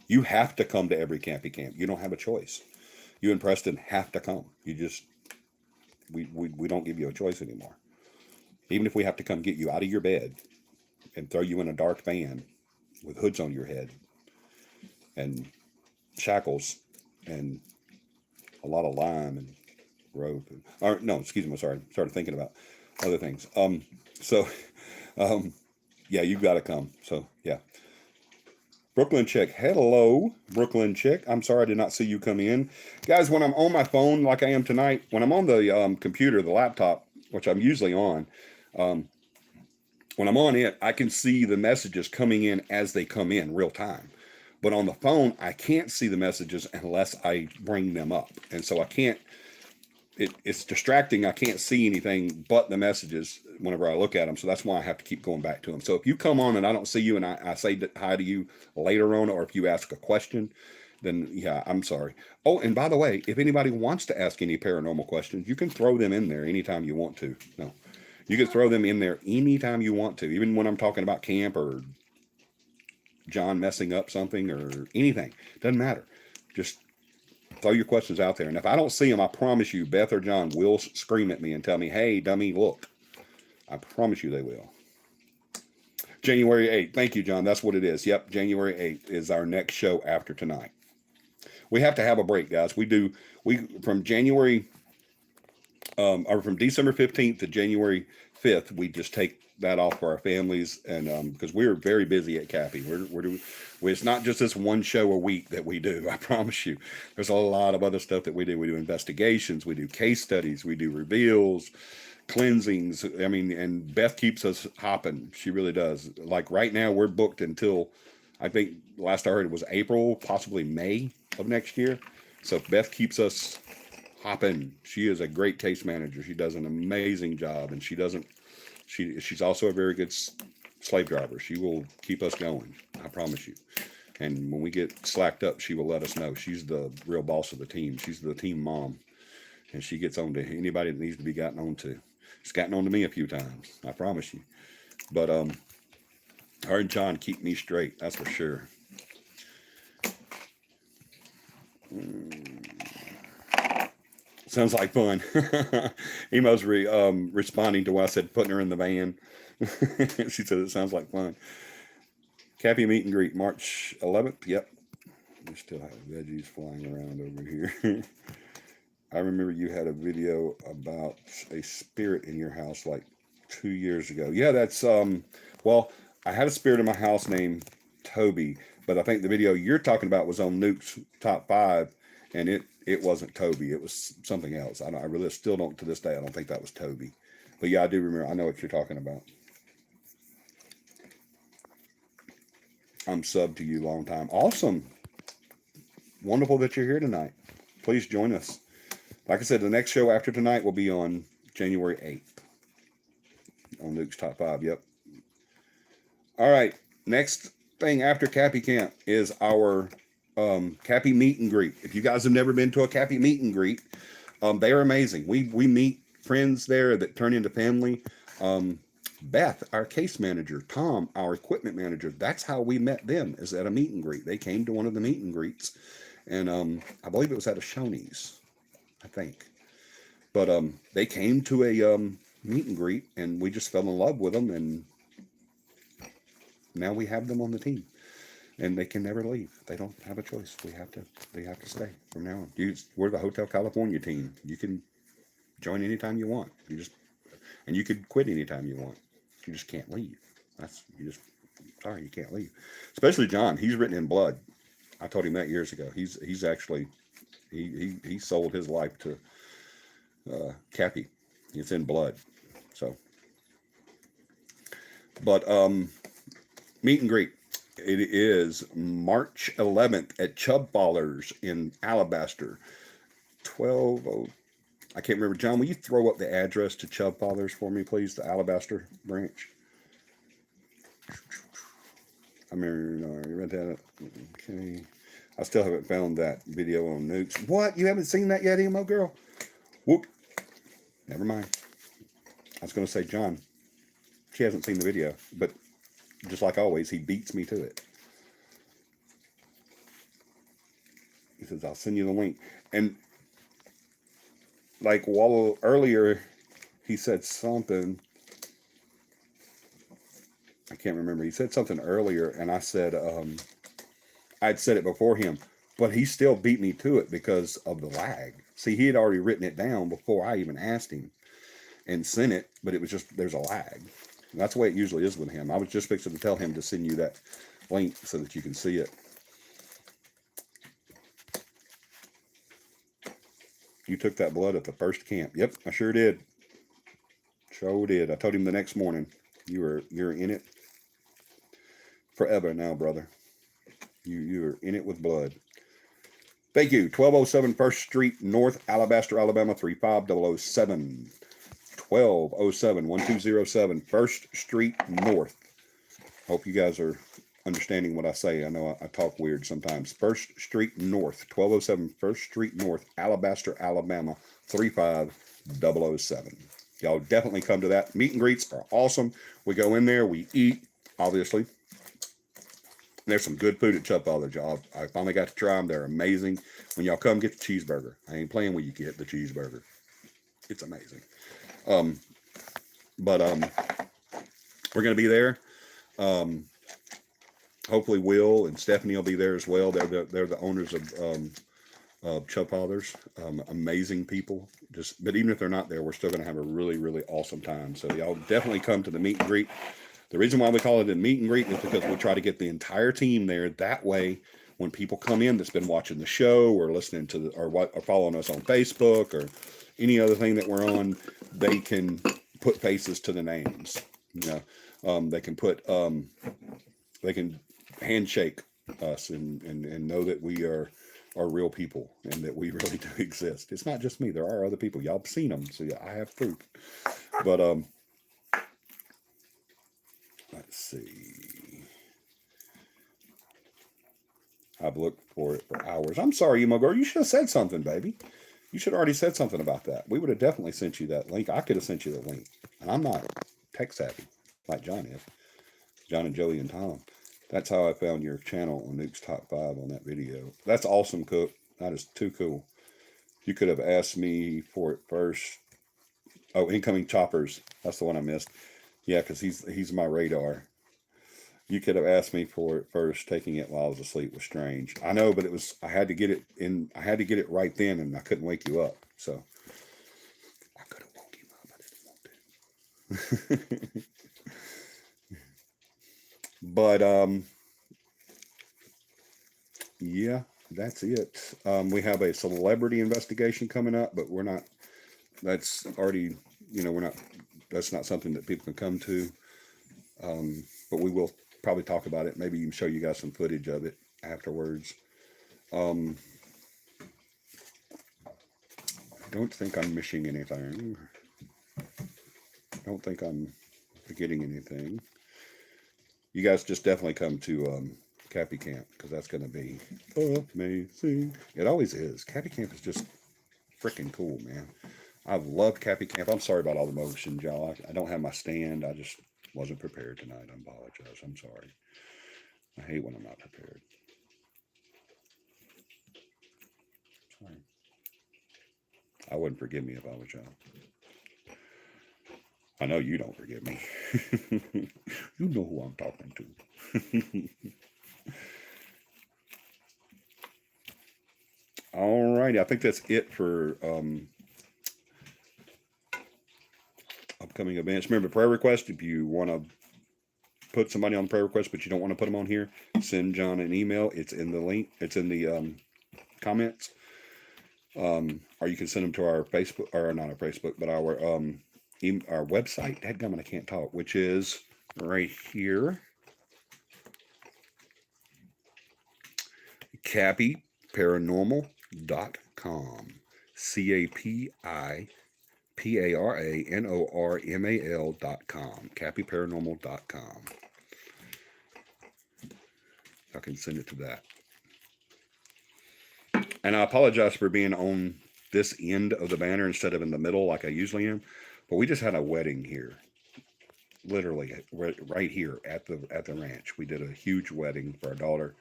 You have to come to every campy camp. You don't have a choice. You and Preston have to come. You just we don't give you a choice anymore. Even if we have to come get you out of your bed and throw you in a dark van with hoods on your head and shackles and a lot of lime and rope. Or no, excuse me. Sorry, started thinking about other things. So, yeah, you've got to come. So, yeah. Brooklyn Chick. Hello, Brooklyn Chick. I'm sorry I did not see you come in. Guys, when I'm on my phone like I am tonight, when I'm on the computer, the laptop, which I'm usually on, when I'm on it, I can see the messages coming in as they come in real time. But on the phone, I can't see the messages unless I bring them up. And so I can't, it's distracting. I can't see anything but the messages whenever I look at them. So that's why I have to keep going back to them. So if you come on and I don't see you and I say hi to you later on, or if you ask a question, then yeah, I'm sorry. Oh, and by the way, if anybody wants to ask any paranormal questions, you can throw them in there anytime you want to. No, you can throw them in there anytime you want to, even when I'm talking about camp or John messing up something or anything. Doesn't matter. Just throw your questions out there. And if I don't see them, I promise you, Beth or John will scream at me and tell me, hey, dummy, look. I promise you they will. January 8th. Thank you, John. That's what it is. Yep, January 8th is our next show after tonight. We have to have a break, guys. We from January, or from December 15th to January 5th, we just take that off for our families, and because we're very busy at CAPI. It's not just this one show a week that we do. I promise you, there's a lot of other stuff that we do. We do investigations, we do case studies, we do reveals, cleansings. I mean, and Beth keeps us hopping. She really does. Like right now, we're booked until I think last I heard it was April, possibly May of next year. So Beth keeps us hopping. She is a great case manager. She does an amazing job, and she's also a very good slave driver. She will keep us going. I promise you. And when we get slacked up, she will let us know. She's the real boss of the team. She's the team mom. And she gets on to anybody that needs to be gotten on to. She's gotten on to me a few times. I promise you. But her and John keep me straight. That's for sure. Sounds like fun. Emo's responding to what I said, putting her in the van. She said it sounds like fun. CAPI meet and greet, March 11th. Yep. We still have veggies flying around over here. I remember you had a video about a spirit in your house like 2 years ago. Yeah, that's, well, I had a spirit in my house named Toby, but I think the video you're talking about was on Nuke's Top 5, and it wasn't Toby. It was something else. I really still don't, to this day, I don't think that was Toby. But yeah, I do remember. I know what you're talking about. I'm subbed to you long time. Awesome. Wonderful that you're here tonight. Please join us. Like I said, the next show after tonight will be on January 8th. On Luke's Top 5, yep. All right. Next thing after CAPI Camp is our CAPI meet and greet. If you guys have never been to a CAPI meet and greet, they are amazing. We meet friends there that turn into family. Beth, our case manager, Tom, our equipment manager, that's how we met them, is at a meet and greet. They came to one of the meet and greets, and I believe it was at a Shoney's, I think. But they came to a meet and greet, and we just fell in love with them, and now we have them on the team. And they can never leave. They don't have a choice. They have to stay from now on. We're the Hotel California team. You can join anytime you want. And you could quit anytime you want. You just can't leave. Sorry, you can't leave. Especially John. He's written in blood. I told him that years ago. He's actually he sold his life to CAPI. It's in blood. So, but meet and greet. It is March 11th at Chubb Ballers in Alabaster. 12. I can't remember. John, will you throw up the address to Chubb Ballers for me, please? The Alabaster branch. I remember, you read that? Okay. I still haven't found that video on Nukes. What? You haven't seen that yet, emo girl? Whoop. Never mind. I was going to say, John, she hasn't seen the video, but just like always, he beats me to it. He says, I'll send you the link. And like while earlier, he said something. I can't remember. He said something earlier, and I said, I'd said it before him, but he still beat me to it because of the lag. See, he had already written it down before I even asked him and sent it, but it was just, there's a lag. And that's the way it usually is with him. I was just fixing to tell him to send you that link so that you can see it. You took that blood at the first camp. Yep, I sure did. Sure did. I told him the next morning, you're in it forever now, brother. You're in it with blood. Thank you. 1207 First Street North, Alabaster, Alabama 35007. 1207 1207 First Street North. Hope you guys are understanding what I say. I know I talk weird sometimes. First Street North, 1207 First Street North, Alabaster, Alabama 35007. Y'all definitely come to that. Meet and greets are awesome. We go in there, we eat, obviously. There's some good food at Chuck Father's, y'all. I finally got to try them. They're amazing. When y'all come, get the cheeseburger. I ain't playing when you get the cheeseburger. It's amazing. But we're going to be there. Hopefully Will and Stephanie will be there as well. They're the owners of Chuck Father's. Amazing people. But even if they're not there, we're still going to have a really, really awesome time. So y'all definitely come to the meet and greet. The reason why we call it a meet and greet is because we try to get the entire team there. That way, when people come in that's been watching the show or listening to or following us on Facebook or any other thing that we're on, they can put faces to the names. You know, they can handshake us and know that we are real people and that we really do exist. It's not just me. There are other people. Y'all have seen them, so yeah, I have proof. But let's see. I've looked for it for hours. I'm sorry, Emo Girl. You should have said something, baby. You should have already said something about that. We would have definitely sent you that link. I could have sent you the link. And I'm not tech savvy like John is. John and Joey and Tom. That's how I found your channel on Nuke's Top 5 on that video. That's awesome, Cook. That is too cool. You could have asked me for it first. Oh, Incoming Choppers. That's the one I missed. Yeah, because he's my radar. You could have asked me for it first. Taking it while I was asleep was strange. I know, but I had to get it in. I had to get it right then, and I couldn't wake you up. So I could have woke him up. I didn't want to. But yeah, that's it. We have a celebrity investigation coming up, but we're not. That's already, we're not. That's not something that people can come to. But we will probably talk about it. Maybe even show you guys some footage of it afterwards. I don't think I'm missing anything. I don't think I'm forgetting anything. You guys just definitely come to CAPI Camp, because that's going to be amazing. It always is. CAPI Camp is just freaking cool, man. I've loved CAPI Camp. I'm sorry about all the motion, y'all. I don't have my stand. I just wasn't prepared tonight. I apologize. I'm sorry. I hate when I'm not prepared. Sorry. I wouldn't forgive me if I was y'all. I know you don't forgive me. You know who I'm talking to. All right. I think that's it for upcoming events. Remember, prayer request. If you want to put somebody on prayer request, but you don't want to put them on here, send John an email. It's in the link. It's in the comments. Or you can send them to our Facebook, or not our Facebook, but our website. Dadgummit, I can't talk. Which is right here. CAPI Paranormal.com. CAPI Paranormal.com. CAPIParanormal.com. I can send it to that. And I apologize for being on this end of the banner instead of in the middle like I usually am. But we just had a wedding here, literally right here at the ranch. We did a huge wedding for our daughter,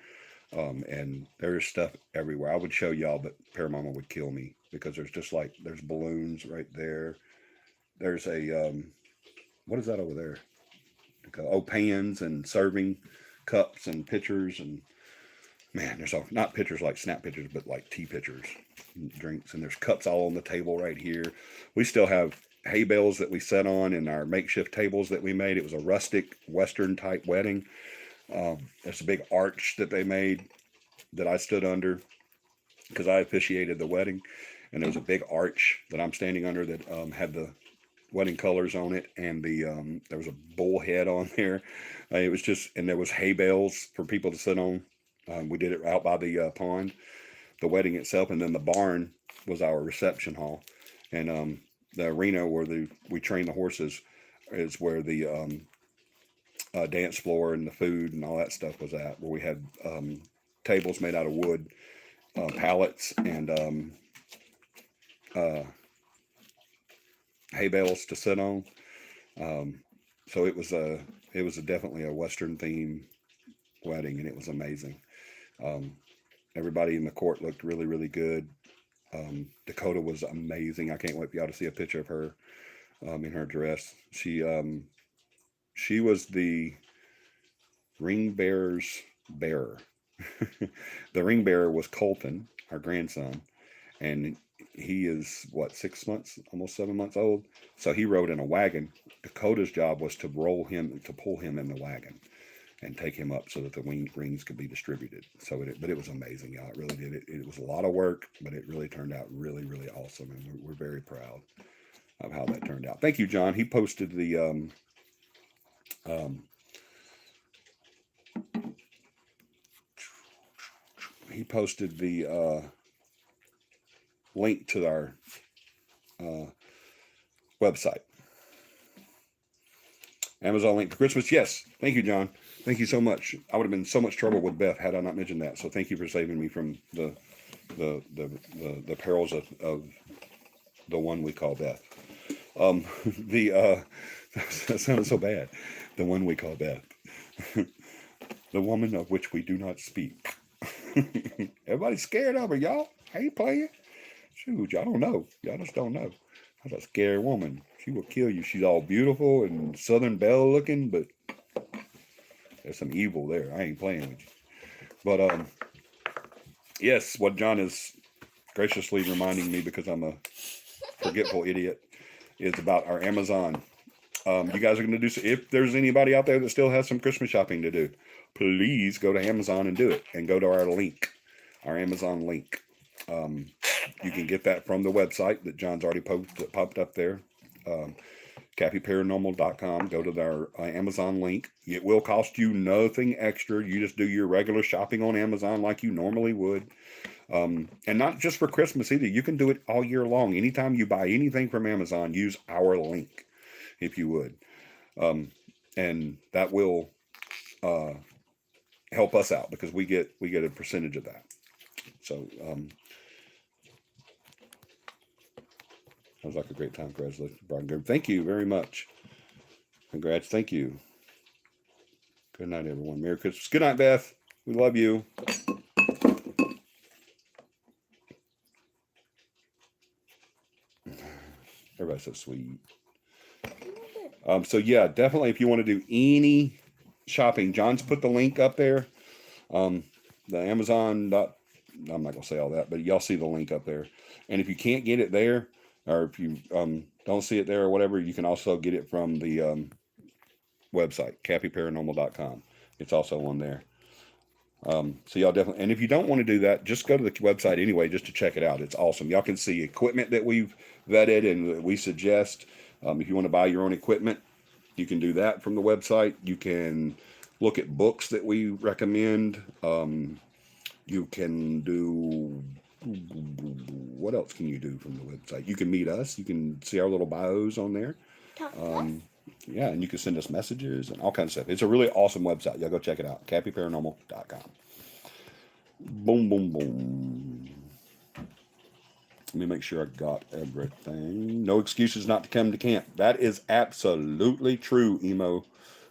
and there's stuff everywhere. I would show y'all, but Paramama would kill me because there's just like there's balloons right there. There's a what is that over there? Oh, pans and serving cups and pitchers and man, there's all not pitchers like snap pitchers, but like tea pitchers, and drinks, and there's cups all on the table right here. We still have hay bales that we set on in our makeshift tables that we made. It was a rustic Western type wedding. There's a big arch that they made that I stood under because I officiated the wedding, and there was a big arch that I'm standing under that had the wedding colors on it, and there was a bull head on there. It was just, and there was hay bales for people to sit on. We did it out by the pond, the wedding itself, and then the barn was our reception hall, and the arena where we train the horses is where the dance floor and the food and all that stuff was at, where we had tables made out of wood, pallets, and hay bales to sit on. So it was definitely a Western theme wedding, and it was amazing. Everybody in the court looked really, really good. Dakota was amazing. I can't wait for y'all to see a picture of her in her dress. She was the ring bearer's bearer. The ring bearer was Colton, our grandson, and he is what, 6 months, almost 7 months old. So he rode in a wagon. Dakota's job was to pull him in the wagon and take him up so that the rings could be distributed. But it was amazing, y'all. It really did. It was a lot of work, but it really turned out really, really awesome, and we're very proud of how that turned out. Thank you, John. He posted the link to our website. Amazon link for Christmas. Yes. Thank you, John. Thank you so much. I would have been in so much trouble with Beth had I not mentioned that. So thank you for saving me from the perils of the one we call Beth. That sounded so bad. The one we call Beth. The woman of which we do not speak. Everybody's scared of her, y'all. I ain't playing. Shoot, y'all don't know. Y'all just don't know. That's a scary woman. She will kill you. She's all beautiful and Southern Belle looking, but there's some evil there. I ain't playing with you. But yes, what John is graciously reminding me, because I'm a forgetful idiot, is about our Amazon. You guys are going to do, if there's anybody out there that still has some Christmas shopping to do, please go to Amazon and do it, and go to our link, our Amazon link. You can get that from the website that John's already popped up there, CAPIParanormal.com. Go to our Amazon link. It will cost you nothing extra. You just do your regular shopping on Amazon like you normally would. And not just for Christmas either. You can do it all year long. Anytime you buy anything from Amazon, use our link, if you would. And that will help us out, because we get a percentage of that. So sounds like a great time. Congratulations, Brian. Thank you very much. Congrats. Thank you. Good night, everyone. Merry Christmas. Good night, Beth. We love you. Everybody's so sweet. So yeah, definitely if you want to do any shopping, John's put the link up there. The Amazon. I'm not gonna say all that, but y'all see the link up there. And if you can't get it there, or if you don't see it there or whatever, you can also get it from the website, CAPIParanormal.com. It's also on there. So y'all definitely, and if you don't want to do that, just go to the website anyway, just to check it out. It's awesome. Y'all can see equipment that we've vetted and that we suggest. If you want to buy your own equipment, you can do that from the website. You can look at books that we recommend. You can do, what else can you do from the website? You can meet us. You can see our little bios on there. Yeah, and you can send us messages and all kinds of stuff. It's a really awesome website. Y'all go check it out. CAPIParanormal.com. Boom, boom, boom. Let me make sure I got everything. No excuses not to come to camp. That is absolutely true, Emo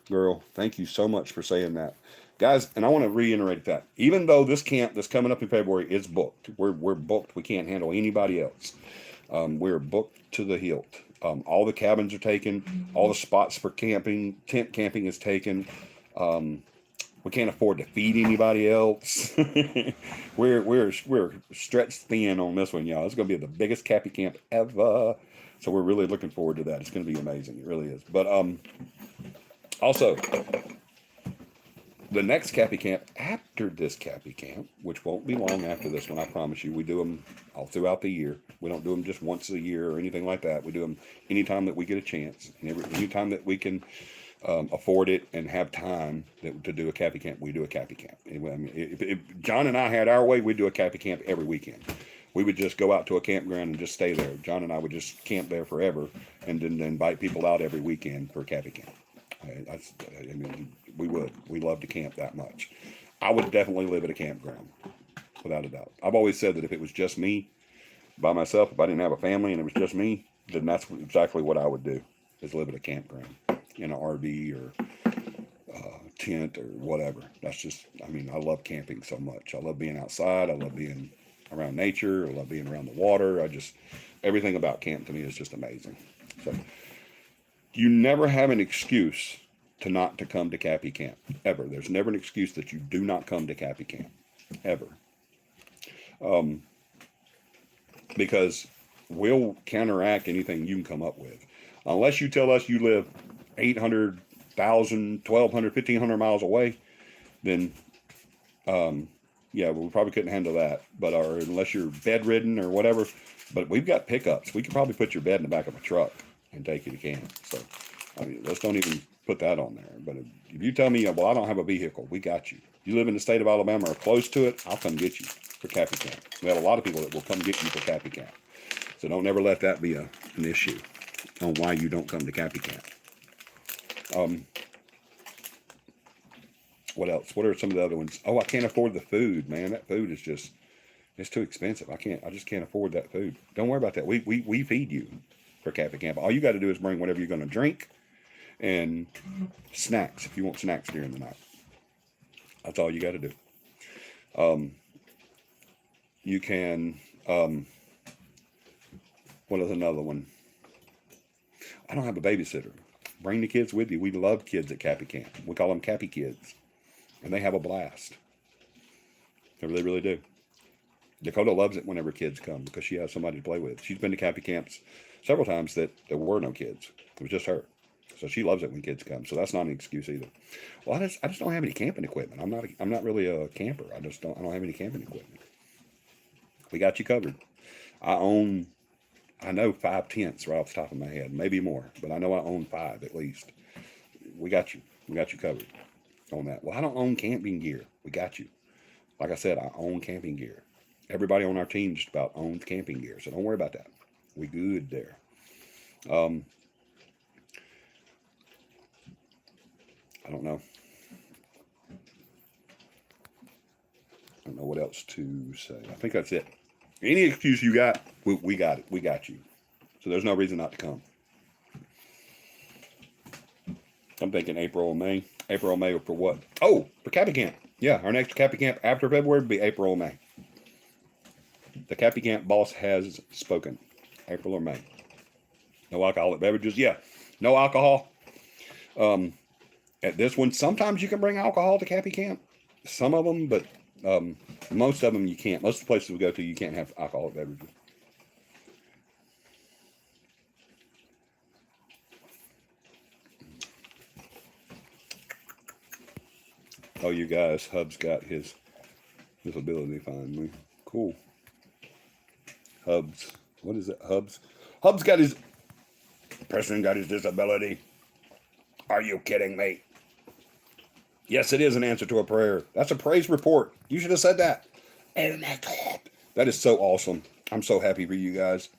Girl. Thank you so much for saying that. Guys, and I want to reiterate that. Even though this camp that's coming up in February is booked, we're booked. We can't handle anybody else. We're booked to the hilt. All the cabins are taken. All the spots for camping, tent camping is taken. We can't afford to feed anybody else. we're stretched thin on this one, y'all. It's going to be the biggest CAPI camp ever. So we're really looking forward to that. It's going to be amazing. It really is. But also, the next CAPI camp after this CAPI camp, which won't be long after this one, I promise you. We do them all throughout the year. We don't do them just once a year or anything like that. We do them anytime that we get a chance. And anytime that we can afford it and have time to do a CAPI camp, we do a CAPI camp. Anyway, I mean, if John and I had our way, we'd do a CAPI camp every weekend. We would just go out to a campground and just stay there. John and I would just camp there forever and then invite people out every weekend for a CAPI camp. I mean, we love to camp that much. I would definitely live at a campground, without a doubt. I've always said that if it was just me, by myself, if I didn't have a family and it was just me, then that's exactly what I would do, is live at a campground. In an RV or tent or whatever. That's just, I mean, I love camping so much. I love being outside. I love being around nature. I love being around the water. Everything about camp to me is just amazing. So you never have an excuse to come to CAPI camp, ever. There's never an excuse that you do not come to CAPI camp, ever. Because we'll counteract anything you can come up with. Unless you tell us you live 800, 1,000, 1,200, 1,500 miles away, then, yeah, we probably couldn't handle that. But or unless you're bedridden or whatever, but we've got pickups. We could probably put your bed in the back of a truck and take you to camp. So, I mean, let's don't even put that on there. But if you tell me, well, I don't have a vehicle, we got you. You live in the state of Alabama or close to it, I'll come get you for CAPI camp. We have a lot of people that will come get you for CAPI camp. So don't ever let that be an issue on why you don't come to CAPI camp. What else? What are some of the other ones? Oh, I can't afford the food, man. That food is just, it's too expensive. I just can't afford that food. Don't worry about that. We feed you for CAPI camp. All you got to do is bring whatever you're going to drink and snacks if you want snacks during the night. That's all you got to do. You can, what is another one? I don't have a babysitter. Bring the kids with you. We love kids at CAPI camp. We call them CAPI kids. And they have a blast. They really, really do. Dakota loves it whenever kids come because she has somebody to play with. She's been to CAPI camps several times that there were no kids. It was just her. So she loves it when kids come. So that's not an excuse either. Well, I just don't have any camping equipment. I'm not really a camper. I don't have any camping equipment. We got you covered. I know 5 tents right off the top of my head, maybe more, but I know I own 5 at least. We got you. We got you covered on that. Well, I don't own camping gear. We got you. Like I said, I own camping gear. Everybody on our team just about owns camping gear, so don't worry about that. We good there. I don't know. I don't know what else to say. I think that's it. Any excuse you got, we got it. We got you. So there's no reason not to come. I'm thinking April or May. April or May for what? Oh, for CAPI camp. Yeah, our next CAPI camp after February will be April or May. The CAPI camp boss has spoken. April or May. No alcoholic beverages. Yeah, no alcohol. At this one, sometimes you can bring alcohol to CAPI camp. Some of them, but most of them you can't. Most of the places we go to, you can't have alcoholic beverages. Oh, you guys, Hub's got his ability finally. Cool. Hub's. What is it? Hub's got his. President got his disability. Are you kidding me? Yes, it is an answer to a prayer. That's a praise report. You should have said that. Oh my God. That is so awesome. I'm so happy for you guys.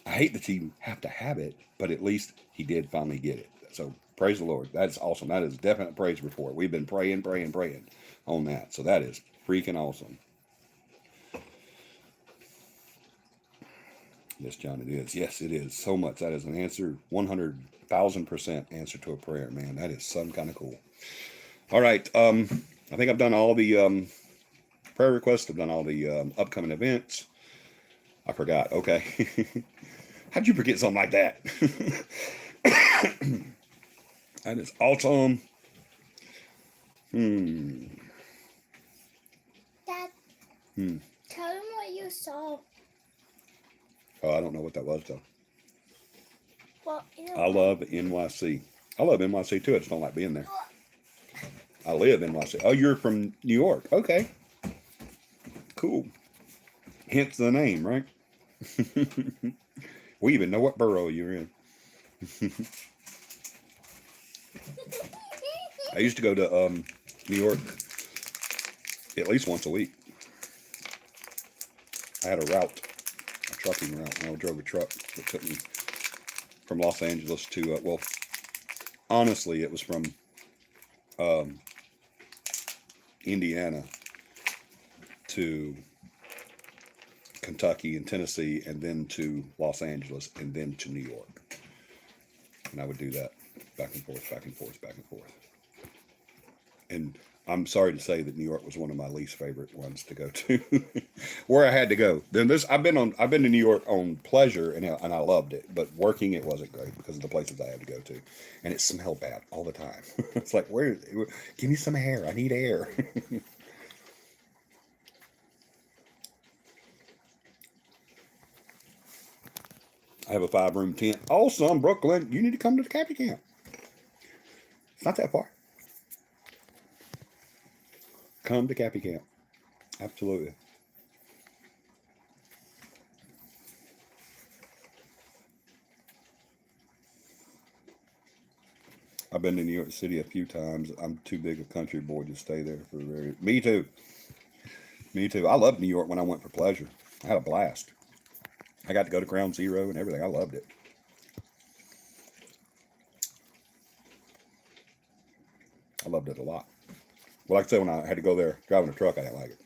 I hate that you have to have it, but at least he did finally get it. So praise the Lord. That's awesome. That is a definite praise report. We've been praying on that. So that is freaking awesome. Yes, John, it is. Yes, it is. So much. That is an answer, 100,000% answer to a prayer, man. That is some kind of cool. All right. I think I've done all the prayer requests. I've done all the upcoming events. I forgot. Okay. How'd you forget something like that? That is awesome. Dad, tell them what you saw. Oh, I don't know what that was, though. Well, I love NYC. I love NYC, too. I just don't like being there. I live in NYC. Oh, you're from New York. Okay. Cool. Hence the name, right? We even know what borough you're in. I used to go to New York at least once a week. I had a route, a trucking route, and I drove a truck that took me from Los Angeles to, well, honestly, it was from Indiana to Kentucky and Tennessee, and then to Los Angeles, and then to New York. And I would do that back and forth, back and forth, back and forth. And I'm sorry to say that New York was one of my least favorite ones to go to, where I had to go. Then I've been to New York on pleasure, and I loved it, but working it wasn't great because of the places I had to go to, and it smelled bad all the time. It's like, give me some air. I need air. I have a 5-room tent. Awesome, Brooklyn. You need to come to the CAPI camp. It's not that far. Come to CAPI camp. Absolutely. I've been to New York City a few times. I'm too big a country boy to stay there for very. Me too. Me too. I loved New York when I went for pleasure. I had a blast. I got to go to Ground Zero and everything. I loved it. I loved it a lot. Well, like I said, when I had to go there driving a truck, I didn't like it.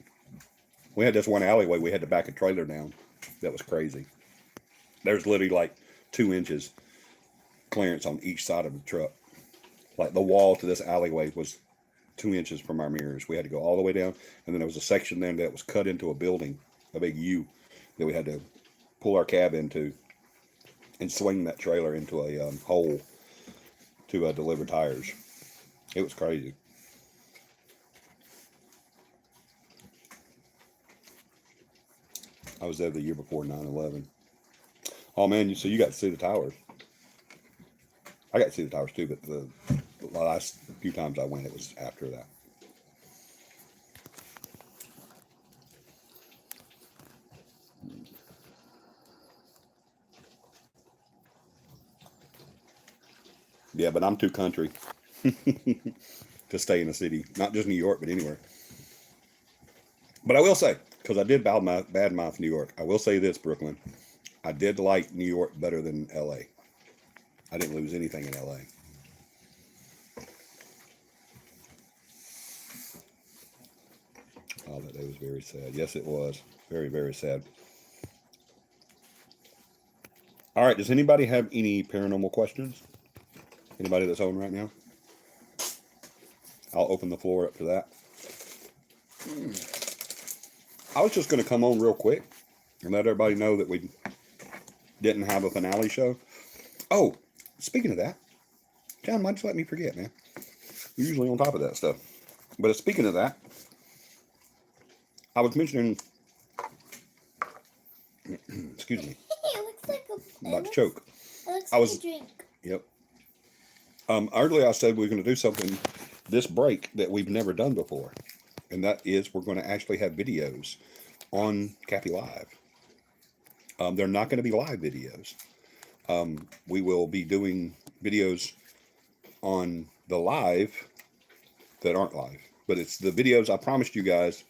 We had this one alleyway. We had to back a trailer down. That was crazy. There's literally like 2 inches clearance on each side of the truck. Like the wall to this alleyway was 2 inches from our mirrors. We had to go all the way down, and then there was a section there that was cut into a building, a big U, that we had to pull our cab into and swing that trailer into a hole to deliver tires. It was crazy. I was there the year before 9/11. Oh man, so you got to see the towers. I got to see the towers too, but the last few times I went, it was after that. Yeah, but I'm too country to stay in a city, not just New York, but anywhere. But I will say, because I did badmouth New York, I will say this, Brooklyn. I did like New York better than LA. I didn't lose anything in LA. Oh, that day was very sad. Yes, it was. Very, very sad. All right, does anybody have any paranormal questions? Anybody that's on right now? I'll open the floor up to that. I was just going to come on real quick and let everybody know that we didn't have a finale show. Oh, speaking of that, John, why don't you let me forget, man? You're usually on top of that stuff. But speaking of that, I was mentioning, excuse me, It looks like I'm about to choke. It looks I like was- a drink. Yep. Earlier I said we were going to do something this break that we've never done before. And that is we're going to actually have videos on CAPI Live. They're not going to be live videos. We will be doing videos on the live that aren't live. But it's the videos I promised you guys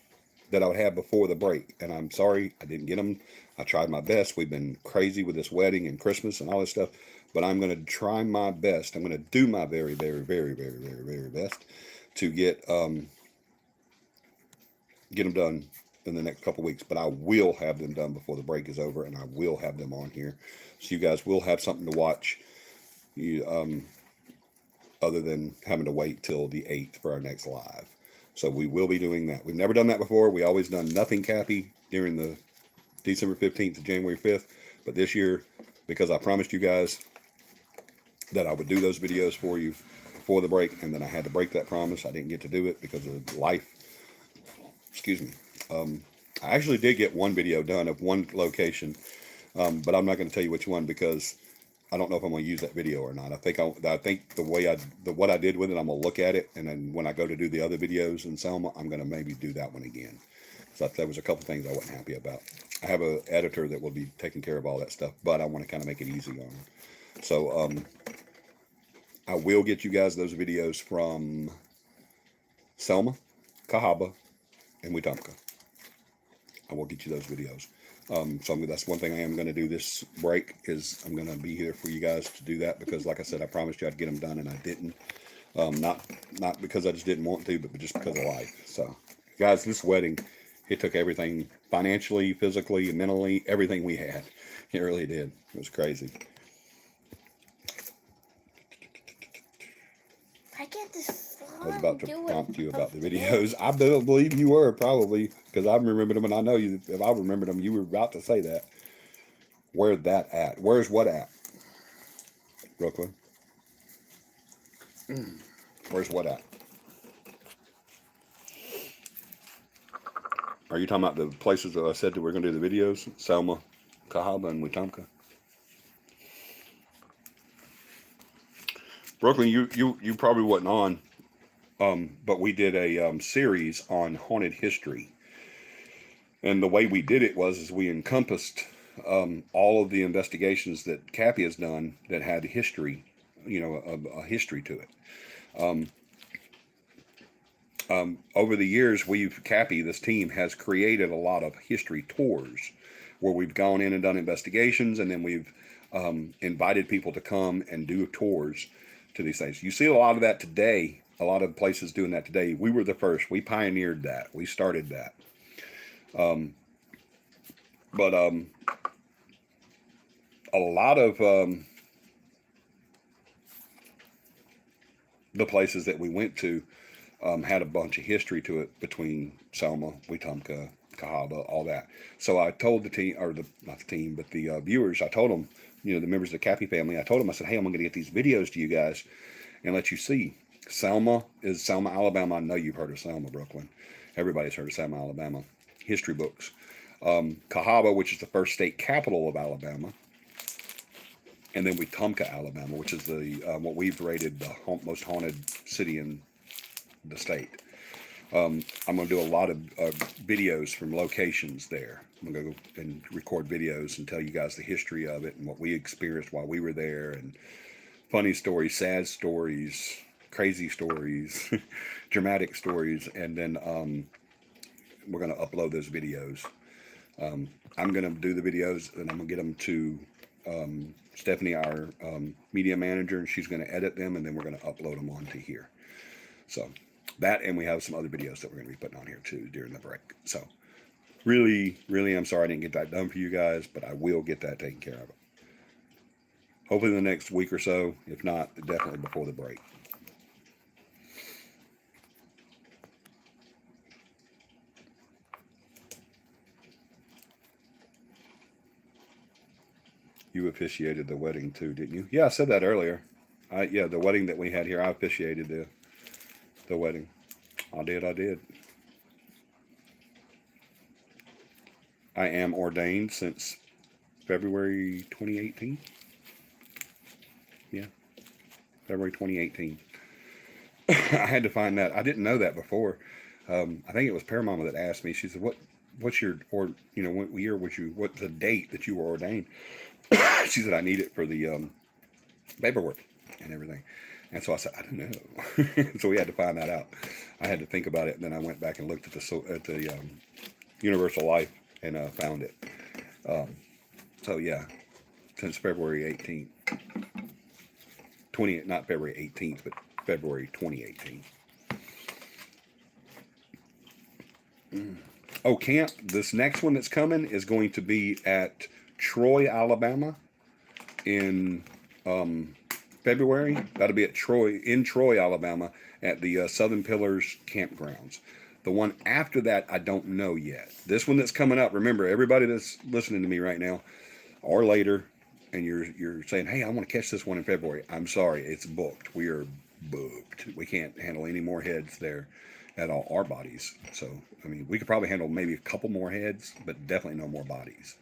that I would have before the break. And I'm sorry I didn't get them. I tried my best. We've been crazy with this wedding and Christmas and all this stuff. But I'm going to try my best. I'm going to do my very, very, very, very, very, very best to get them done in the next couple weeks, but I will have them done before the break is over, and I will have them on here, so you guys will have something to watch. You other than having to wait till the 8th for our next live. So we will be doing that. We've never done that before. We always done nothing CAPI during the December 15th to January 5th. But this year, because I promised you guys that I would do those videos for you before the break, and then I had to break that promise. I didn't get to do it because of life. Excuse me. I actually did get one video done of one location, but I'm not going to tell you which one because I don't know if I'm going to use that video or not. I think the way what I did with it, I'm going to look at it, and then when I go to do the other videos in Selma, I'm going to maybe do that one again. So there was a couple things I wasn't happy about. I have an editor that will be taking care of all that stuff, but I want to kind of make it easy on her. So I will get you guys those videos from Selma, Cahaba, and Wetumpka. I will get you those videos. So that's one thing I am going to do this break is I'm going to be here for you guys to do that because, like I said, I promised you I'd get them done and I didn't. Not because I just didn't want to, but just because of life. So, guys, this wedding, it took everything financially, physically, mentally, everything we had. It really did. It was crazy. I get this. I was about to prompt you about the videos. I believe you were probably because I remembered them, and I know you. If I remembered them, you were about to say that. Where's that at? Where's what at? Brooklyn. Where's what at? Are you talking about the places that I said that we're going to do the videos? Selma, Cahaba, and Wetumpka. Brooklyn, you probably wasn't on. But we did a series on haunted history. And the way we did it was we encompassed all of the investigations that CAPI has done that had history, a history to it. Over the years, CAPI, this team, has created a lot of history tours where we've gone in and done investigations, and then we've invited people to come and do tours to these things. You see a lot of that today. A lot of places doing that today. We were the first. We pioneered that. We started that. But a lot of the places that we went to had a bunch of history to it between Selma, Wetumpka, Cahaba, all that. So I told the team, or not the team, but the viewers, I told them, the members of the CAPI family, I told them, I said, hey, I'm going to get these videos to you guys and let you see. Selma is Selma, Alabama. I know you've heard of Selma, Brooklyn. Everybody's heard of Selma, Alabama. History books. Cahaba, which is the first state capital of Alabama. And then Wetumpka, Alabama, which is the what we've rated the most haunted city in the state. I'm going to do a lot of videos from locations there. I'm going to go and record videos and tell you guys the history of it and what we experienced while we were there, and funny stories, sad stories, crazy stories, dramatic stories, and then we're going to upload those videos. I'm going to do the videos, and I'm going to get them to Stephanie, our media manager, and she's going to edit them, and then we're going to upload them onto here. So that, and we have some other videos that we're going to be putting on here too during the break. So really, really, I'm sorry I didn't get that done for you guys, but I will get that taken care of. Hopefully in the next week or so. If not, definitely before the break. You officiated the wedding too, didn't you? Yeah, I said that earlier. Yeah, the wedding that we had here, I officiated the wedding. I did. I am ordained since February 2018. Yeah, February 2018. I had to find that. I didn't know that before. I think it was Paramama that asked me. She said, "What's your what year was you? What's the date that you were ordained?" She said, "I need it for the paperwork and everything." And so I said, "I don't know." So we had to find that out. I had to think about it, and then I went back and looked at the Universal Life and found it. So yeah, since February 18th, not February 18th, but February 2018. Oh, camp. This next one that's coming is going to be at Troy, Alabama in February. That'll be at Troy, Alabama at the Southern Pillars campgrounds. The one after that, I don't know yet. This one that's coming up, remember, everybody that's listening to me right now or later, and you're saying, hey, I want to catch this one in February. I'm sorry, it's booked. We are booked. We can't handle any more heads there at all, our bodies. So, I mean, we could probably handle maybe a couple more heads, but definitely no more bodies.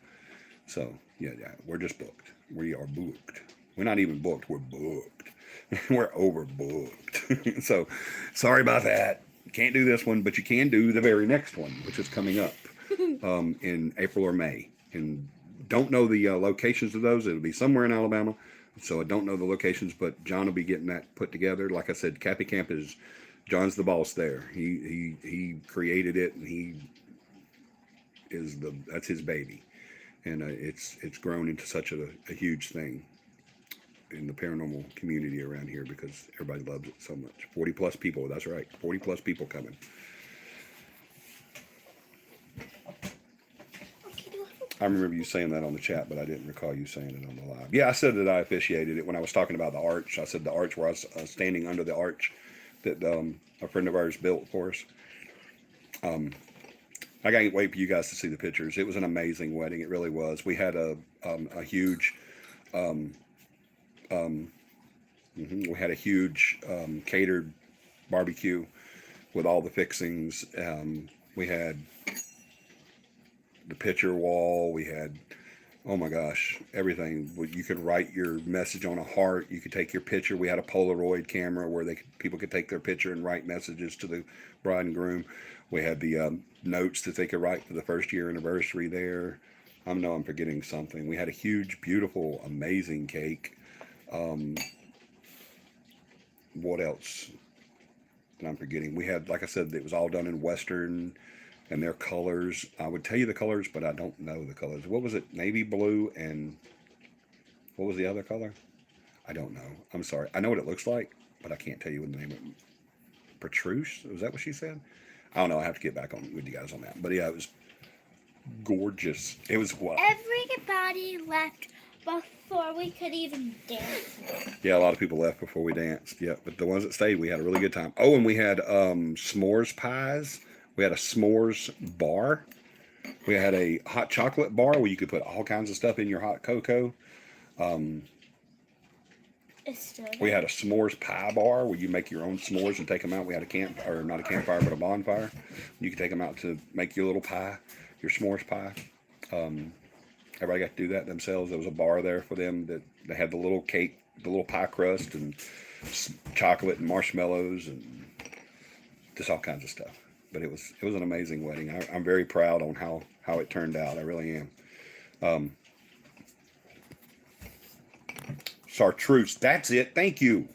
So, yeah, we're just booked. We are booked. We're not even booked. We're booked. We're overbooked. So, sorry about that. Can't do this one, but you can do the very next one, which is coming up in April or May. And don't know the locations of those. It'll be somewhere in Alabama. So I don't know the locations, but John will be getting that put together. Like I said, CAPI Camp is, John's the boss there. He created it, and that's his baby. And it's grown into such a huge thing in the paranormal community around here because everybody loves it so much. 40 plus people, that's right, 40 plus people coming. I remember you saying that on the chat, but I didn't recall you saying it on the live. Yeah, I said that I officiated it when I was talking about the arch. I said the arch where I was standing under the arch that a friend of ours built for us. I can't wait for you guys to see the pictures. It was an amazing wedding. It really was. We had a huge, catered barbecue with all the fixings. We had the picture wall. We had, oh my gosh, everything. You could write your message on a heart. You could take your picture. We had a Polaroid camera where people could take their picture and write messages to the bride and groom. We had the notes that they could write for the first year anniversary there. I know I'm forgetting something. We had a huge, beautiful, amazing cake. What else that I'm forgetting? We had, like I said, it was all done in Western and their colors. I would tell you the colors, but I don't know the colors. What was it? Navy blue and what was the other color? I don't know. I'm sorry. I know what it looks like, but I can't tell you what the name of it. Protruce? Was that what she said? I don't know. I have to get back on with you guys on that. But yeah, it was gorgeous. It was what? Everybody left before we could even dance. Yeah, a lot of people left before we danced. Yeah, but the ones that stayed, we had a really good time. Oh, and we had s'mores pies. We had a s'mores bar. We had a hot chocolate bar where you could put all kinds of stuff in your hot cocoa. We had a s'mores pie bar where you make your own s'mores and take them out. We had not a campfire, but a bonfire. You could take them out to make your little pie, your s'mores pie. Everybody got to do that themselves. There was a bar there for them that they had the little cake, the little pie crust, and chocolate and marshmallows and just all kinds of stuff. But it was an amazing wedding. I'm very proud on how it turned out. I really am. Chartreuse. That's it. Thank you.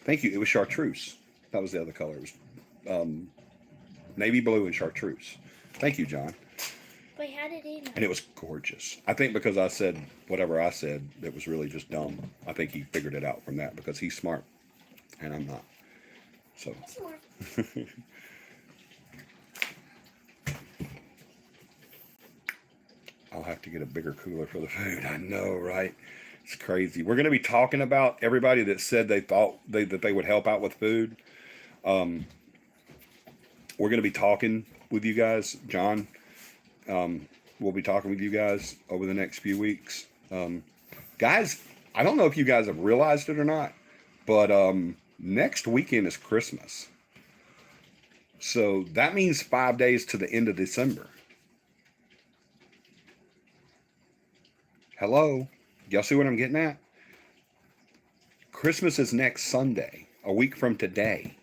It was chartreuse. That was the other color. It was navy blue and chartreuse. Thank you, John. Wait, how did he know? And it was gorgeous. I think because I said whatever I said, that was really just dumb. I think he figured it out from that because he's smart and I'm not. So. Smart. I'll have to get a bigger cooler for the food. I know, right? It's crazy. We're going to be talking about everybody that said they thought that they would help out with food. We're going to be talking with you guys. John will be talking with you guys over the next few weeks. Guys, I don't know if you guys have realized it or not, but next weekend is Christmas. So that means 5 days to the end of December. Hello? Y'all see what I'm getting at? Christmas is next Sunday, a week from today.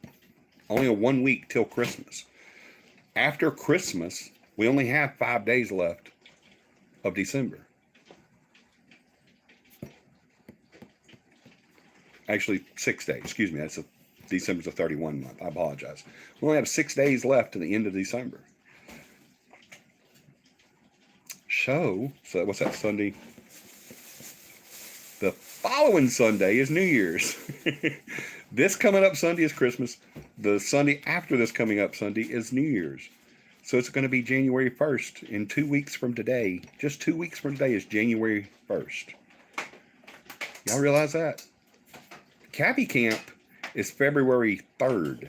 Only a 1 week till Christmas. After Christmas, we only have 5 days left of December. Actually, 6 days. Excuse me. December's a 31 month. I apologize. We only have 6 days left to the end of December. So what's that, Sunday? The following Sunday is New Year's. This coming up Sunday is Christmas. The Sunday after this coming up Sunday is New Year's. So it's going to be January 1st. In 2 weeks from today, just 2 weeks from today is January 1st. Y'all realize that? CAPI Camp is February 3rd.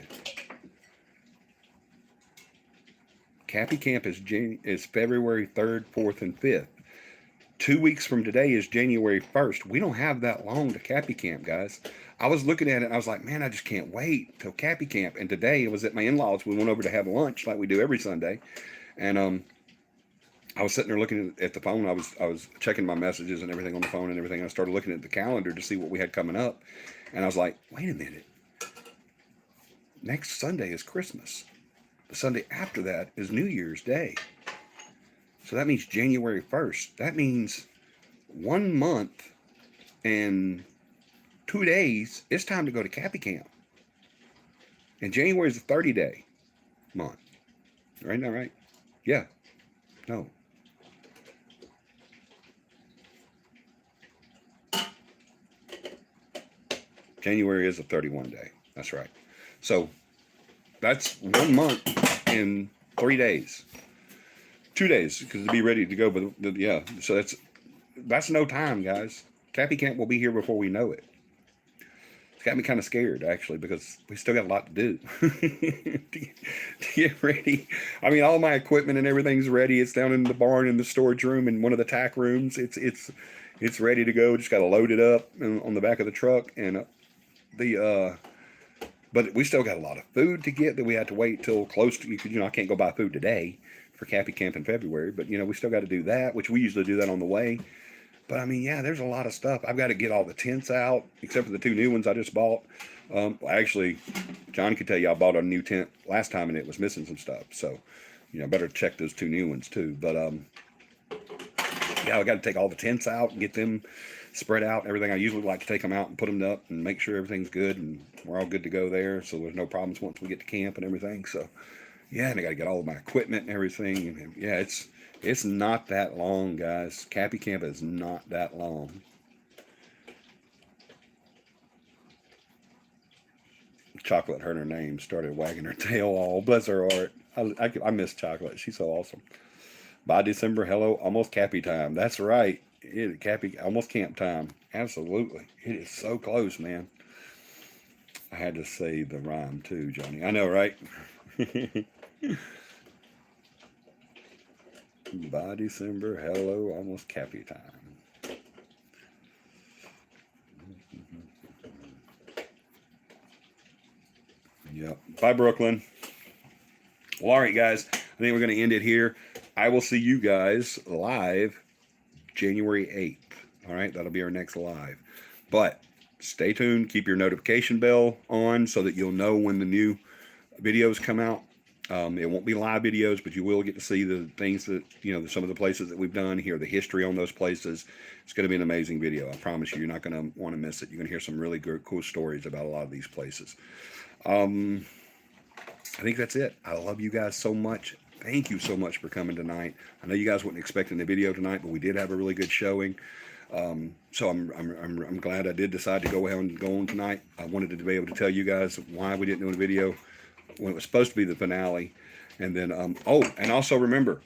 CAPI Camp is February 3rd, 4th, and 5th. 2 weeks from today is January 1st. We don't have that long to CAPI Camp, guys. I was looking at it and I was like, man, I just can't wait till CAPI Camp. And today it was at my in-laws. We went over to have lunch like we do every Sunday. And I was sitting there looking at the phone. I was checking my messages and everything on the phone and everything. And I started looking at the calendar to see what we had coming up. And I was like, wait a minute. Next Sunday is Christmas. The Sunday after that is New Year's Day. So that means January 1st. That means 1 month and 2 days, it's time to go to CAPI Camp. And January is a 30-day month. Right now, right? Yeah. No. January is a 31 day. That's right. So that's 1 month and 3 days. 2 days, because to be ready to go. But yeah, so that's no time, guys. CAPI Camp will be here before we know it. It's got me kind of scared, actually, because we still got a lot to do to get ready. I mean, all my equipment and everything's ready. It's down in the barn in the storage room in one of the tack rooms. It's ready to go. Just got to load it up on the back of the truck, and but we still got a lot of food to get that we had to wait till close to, because I can't go buy food today for CAPI Camp in February, but we still got to do that, which we usually do that on the way. But I mean, yeah, there's a lot of stuff. I've got to get all the tents out, except for the 2 new ones I just bought. Actually, John could tell you I bought a new tent last time and it was missing some stuff. So, better check those 2 new ones too. But yeah, I got to take all the tents out and get them spread out and everything. I usually like to take them out and put them up and make sure everything's good and we're all good to go there. So there's no problems once we get to camp and everything. So yeah, and I got to get all of my equipment and everything. And yeah, it's not that long, guys. CAPI Camp is not that long. Chocolate heard her name, started wagging her tail all. Bless her heart. I miss Chocolate. She's so awesome. By December, hello, almost CAPI time. That's right. CAPI, almost camp time. Absolutely. It is so close, man. I had to say the rhyme too, Johnny. I know, right? By December, hello, almost CAPI time. Yep. Bye, Brooklyn. Well, all right, guys. I think we're going to end it here. I will see you guys live January 8th. All right, that'll be our next live. But stay tuned. Keep your notification bell on so that you'll know when the new videos come out. It won't be live videos, but you will get to see the things that, some of the places that we've done, hear the history on those places. It's going to be an amazing video. I promise you, you're not going to want to miss it. You're going to hear some really good, cool stories about a lot of these places. I think that's it. I love you guys so much. Thank you so much for coming tonight. I know you guys weren't expecting the video tonight, but we did have a really good showing. So I'm glad I did decide to go ahead and go on tonight. I wanted to be able to tell you guys why we didn't do a video when it was supposed to be the finale. And then, and also remember,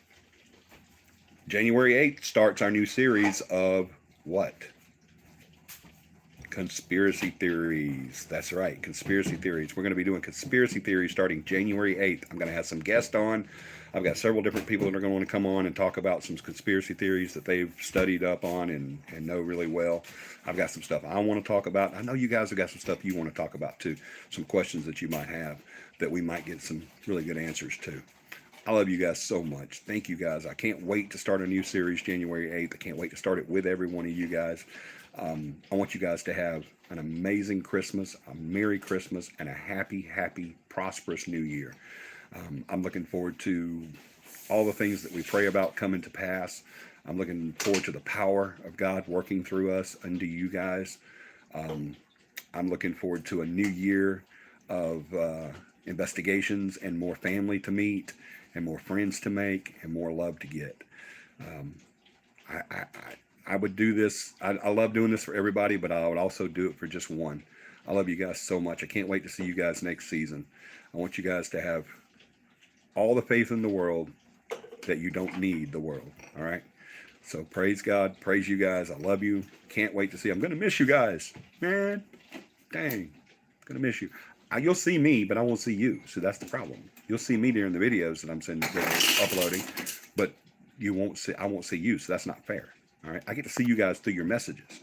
January 8th starts our new series of what? Conspiracy theories. That's right, conspiracy theories. We're going to be doing conspiracy theories starting January 8th. I'm going to have some guests on. I've got several different people that are going to want to come on and talk about some conspiracy theories that they've studied up on and know really well. I've got some stuff I want to talk about. I know you guys have got some stuff you want to talk about too. Some questions that you might have that we might get some really good answers to. I love you guys so much. Thank you guys. I can't wait to start a new series January 8th. I can't wait to start it with every one of you guys. I want you guys to have an amazing Christmas, a Merry Christmas, and a happy, happy, prosperous New Year. I'm looking forward to all the things that we pray about coming to pass. I'm looking forward to the power of God working through us unto you guys. I'm looking forward to a new year of investigations and more family to meet and more friends to make and more love to get. I would do this. I love doing this for everybody, but I would also do it for just one. I love you guys so much. I can't wait to see you guys next season. I want you guys to have all the faith in the world that you don't need the world. All right. So praise God. Praise you guys. I love you. Can't wait to see. I'm going to miss you guys. Man, dang. Going to miss you. You'll see me, but I won't see you. So that's the problem. You'll see me during the videos that I'm uploading, but I won't see you. So that's not fair. All right. I get to see you guys through your messages,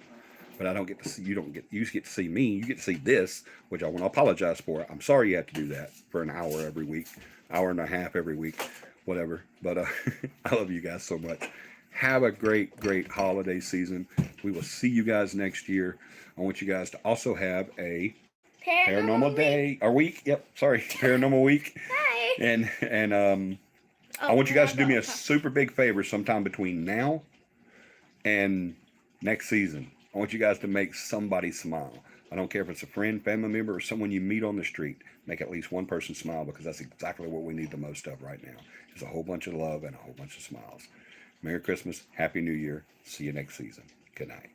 but I don't get to see, you just get to see me. You get to see this, which I want to apologize for. I'm sorry you have to do that for an hour every week, hour and a half every week, whatever. But I love you guys so much. Have a great, great holiday season. We will see you guys next year. I want you guys to also have a paranormal day or week. Yep. Sorry. Paranormal week. Hi. And I want you guys to do me a super big favor sometime between now and next season. I want you guys to make somebody smile. I don't care if it's a friend, family member, or someone you meet on the street. Make at least one person smile, because that's exactly what we need the most of right now. Is a whole bunch of love and a whole bunch of smiles. Merry Christmas. Happy New Year. See you next season. Good night.